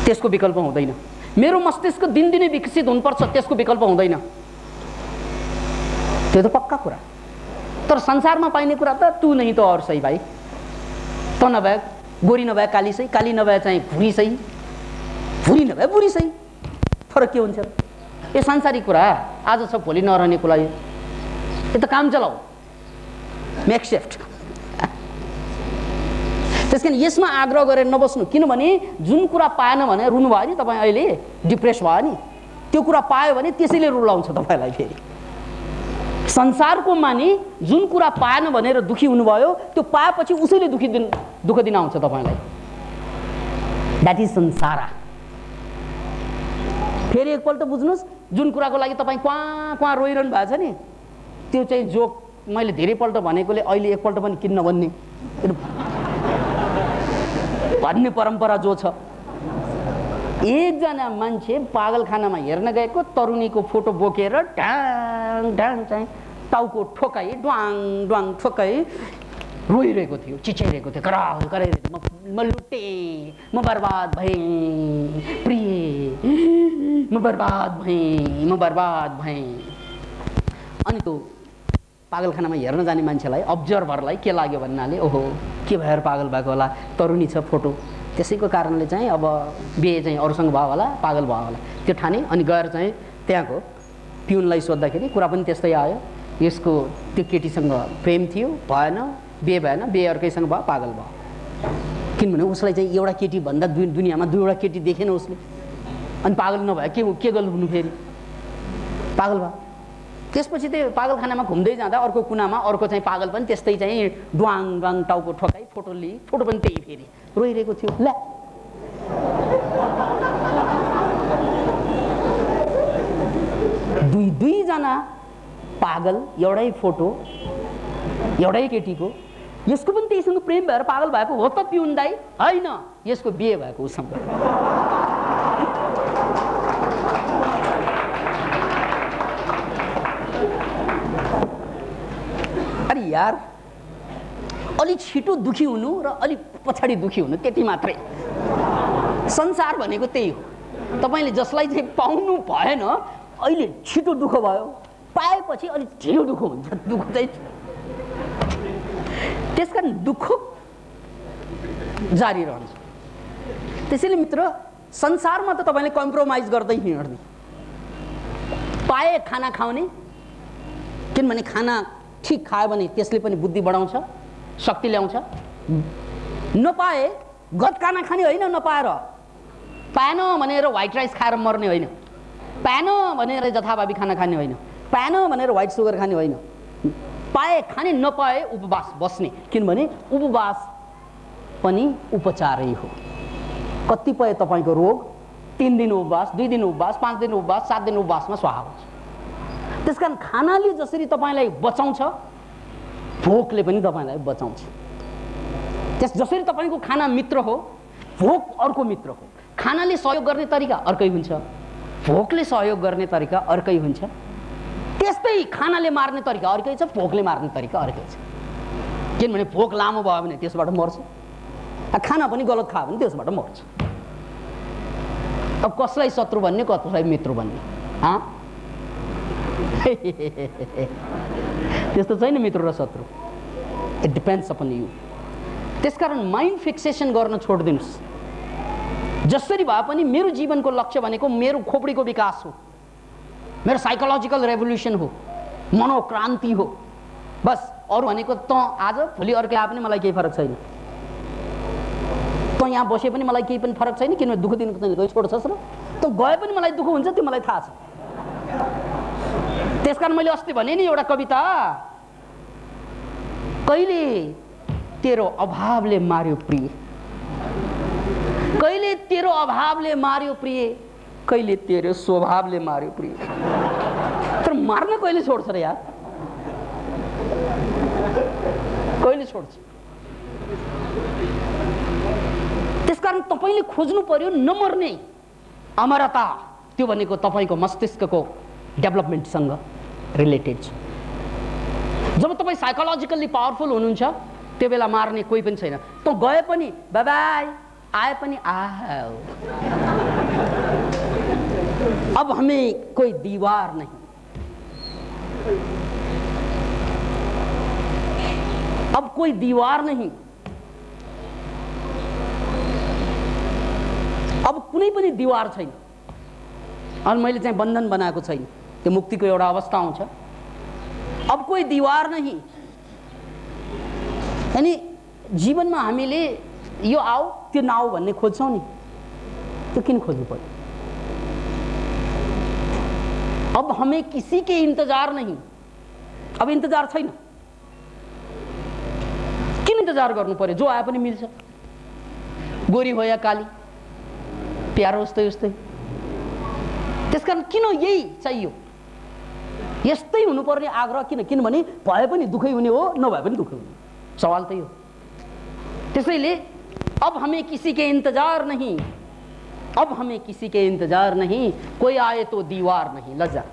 त्यसको विकल्प हुँदैन। मेरो मस्तिष्क दिनदिनै विकसित हुनुपर्छ, त्यसको विकल्प हुँदैन। त्यो त पक्का कुरा। तर संसारमा पाइने कुरा त तू नहीं तो और सही भाइ। त नभए गोरी नभए काली सही, काली नभए चाहिँ भुरी सही, भुरी नभए बुढी सही। फरक के हुन्छ? यो सांसारिक कुरा आज छ भोलि नरहने कुरा। यो त काम चलाऊ, मेकसिफ्ट। त्यसकारण यसमा आग्रह गरेर नबस्नु। किनभने जुन कुरा पाएन भने रुनु भयो नि तपाईँ, अहिले डिप्रेस भयो नि, त्यो कुरा पायो भने त्यसैले रुलाउँछ तपाईलाई। फेरि संसारको मानि जुन कुरा पाएन भनेर दुखी हुनुभयो, त्यो पाएपछि उसैले दुःख दिन आउँछ तपाईलाई। द्याट इज संसार। फेरि एकपल्ट बुझ्नुहोस्, जुन कुराको लागि तपाईँ क्वाँ क्वाँ रोइरहनु भएको छ नि, त्यो चाहिँ जोक मैले धेरैपल्ट भनेकोले अहिले एकपल्ट पनि किन्न भन्ने परम्परा जो छ। एकजना मान्छे पागलखानामा हेर्न गएको तरुणीको फोटो बोकेर ढाङ ढाङ चाहिँ टाउको ठोकाई ड्वाङ ड्वाङ ठोकाई रोइरहेको थियो, चिच्याइरहेको थियो, कराइरहेको थियो। म लुटेँ, म बर्बाद भएँ, प्रिय म बर्बाद भएँ, म बर्बाद भएँ। अनि त्यो पागलखानामा हेर्न जाने मान्छेलाई, अब्जर्भरलाई के लाग्यो भन्नाले, ओहो के भएर पागल भएको होला, तरुणी छ फोटो, त्यसैको कारणले चाहिँ अब बिहे चाहिँ अरूसँग भयो होला, पागल भयो होला, त्यो ठाने। अनि गएर चाहिँ त्यहाँको पिउनलाई सोद्धाखेरि कुरा पनि त्यस्तै आयो, यसको त्यो केटीसँग प्रेम थियो, भएन, बिहे भएन, बिहे अर्कैसँग भयो, पागल भयो। किनभने उसलाई चाहिँ एउटा केटी भन्दा दुनियाँमा दुईवटा केटी देखेन उसले। अनि पागल नभए के गर्नु हुनु, फेरि पागल भयो। त्यसपछि त्यो पागलखानामा घुम्दै जाँदा अर्को कुनामा अर्को चाहिँ पागल पनि त्यस्तै चाहिँ ड्वाङ ड्वाङ टाउको ठोकाई फोटो लिई, फोटो पनि त्यही फेरि रोइरहेको थियो। ला दुईजना पागल, एउटै फोटो, एउटै केटीको, यसको पनि त्यहीसँग प्रेम भएर पागल भएको हो त पिउन दाइ? होइन, यसको बिहे भएको उसँग। अरे यार, अलि छिटो दुखी हुनु र अलि पछाडि दुखी हुनु, त्यति मात्रै। संसार भनेको त्यही हो। तपाईले जसलाई चाहिँ पाउनु भएन, अहिले छिटो दुःख भयो, पाएपछि अलि ढिलो दुःख हुन्छ। दुःख चाहिँ त्यसकारण दुःख जारी रहन्छ। त्यसैले मित्र, संसारमा त तपाईले कम्प्रोमाइज गर्दै हिँड्नु। पाए खाना खाउने, किनभने खाना ठीक खायो भने त्यसले पनि बुद्धि बढाउँछ, शक्ति ल्याउँछ। नपाए गत खाना खाने होइन, नपाएर पाएन भनेर व्हाइट राइस खाएर मर्ने होइन, पाएन भनेर जथाभावी खाना खाने होइन, पाएन भनेर व्हाइट सुगर खाने होइन, पाए खाने नपाए उपवास बस्ने। किनभने उपवास पनि उपचारै हो। कतिपय तपाईँको रोग 3 दिन उपवास, 2 दिन उपवास, 5 दिन उपवास, 7 दिन उपवासमा स्वाहा हुन्छ। त्यसकारण खानाले जसरी तपाईँलाई बचाउँछ, भोकले पनि तपाईँलाई बचाउँछ। जसरी तपाईँको खाना मित्र हो, भोक अर्को मित्र हो। खानाले सहयोग गर्ने तरिका अर्कै हुन्छ, भोकले सहयोग गर्ने तरिका अर्कै हुन्छ। त्यस्तै खानाले मार्ने तरिका अर्कै छ, भोकले मार्ने तरिका अर्कै छ। किनभने भोक लामो भयो भने त्यसबाट मर्छ, खाना पनि गलत खायो भने त्यसबाट मर्छ। अब कसलाई शत्रु भन्ने, कसलाई मित्र भन्ने? त्यस्तो छैन मित्र र शत्रु, इट डिपेन्ड्स अपन यु। त्यसकारण माइन्ड फिक्सेसन गर्न छोडिदिनुहोस्। जसरी भए पनि मेरो जीवनको लक्ष्य भनेको मेरो खोपडीको विकास हो, मेरो साइकोलोजिकल रेभोल्युसन हो, मनोक्रान्ति हो। बस अरू भनेको त आज भोलि अर्कै आए पनि मलाई केही फरक छैन, त यहाँ बसे पनि मलाई केही पनि फरक छैन। किनभने दुःख दिनको तैँले छोड्छस् र त गए पनि मलाई दुःख हुन्छ, त्यो मलाई थाहा छ। त्यसकारण मैले अस्ति भने नि एउटा कविता, कहिले तेरो अभावले मार्यो प्रिय, कहिले तेरो अभावले मार्यो प्रिय, कहिले तेरो स्वभावले मार्यो प्रिय। तर मार्न कहिले छोड्छ र यार, कहिले छोड्छ? त्यसकारण तपाईले खोज्नु पर्यो नमर्ने अमरता। त्यो भनेको तपाईको मस्तिष्कको डेभलपमेन्टसँग रिलेटेड छ। जब तपाईँ साइकोलोजिकल्ली पावरफुल हुनुहुन्छ त्यो बेला मार्ने कोही पनि छैन। त गए पनि बाय बाय, आए पनि आओ, अब हमें कोई दीवार नहीं, अब कोई दीवार नहीं, अब कुनै पनि दीवार छैन। अनि मैले चाहिँ बन्धन बनाएको छैन, त्यो मुक्तिको एउटा अवस्था आउँछ। अब कोही दीवार नहीं। यानी जीवनमा हामीले यो आओ त्यो नआओ भन्ने खोज्छौँ नि, त्यो किन खोज्नु पर्यो? अब हमें किसी के इंतजार नहीं, अब इंतजार छैन, किन इंतजार गर्नु पर्यो? जो आए पनि मिल्छ, गोरी हो या काली, प्यारो उस्तै उस्तै। त्यसकारण किन यही चाहियो? यस्तै हुनुपर्ने आग्रह किन? किनभने भए पनि दुःखै हुने हो, नभए पनि दुःखै हुने, सवाल त्यही हो। त्यसैले अब हमें किसी के इंतजार नहीं, अब हमें किसी के इंतजार नहीं, कोई आए तो दीवार नहीं। लज्जा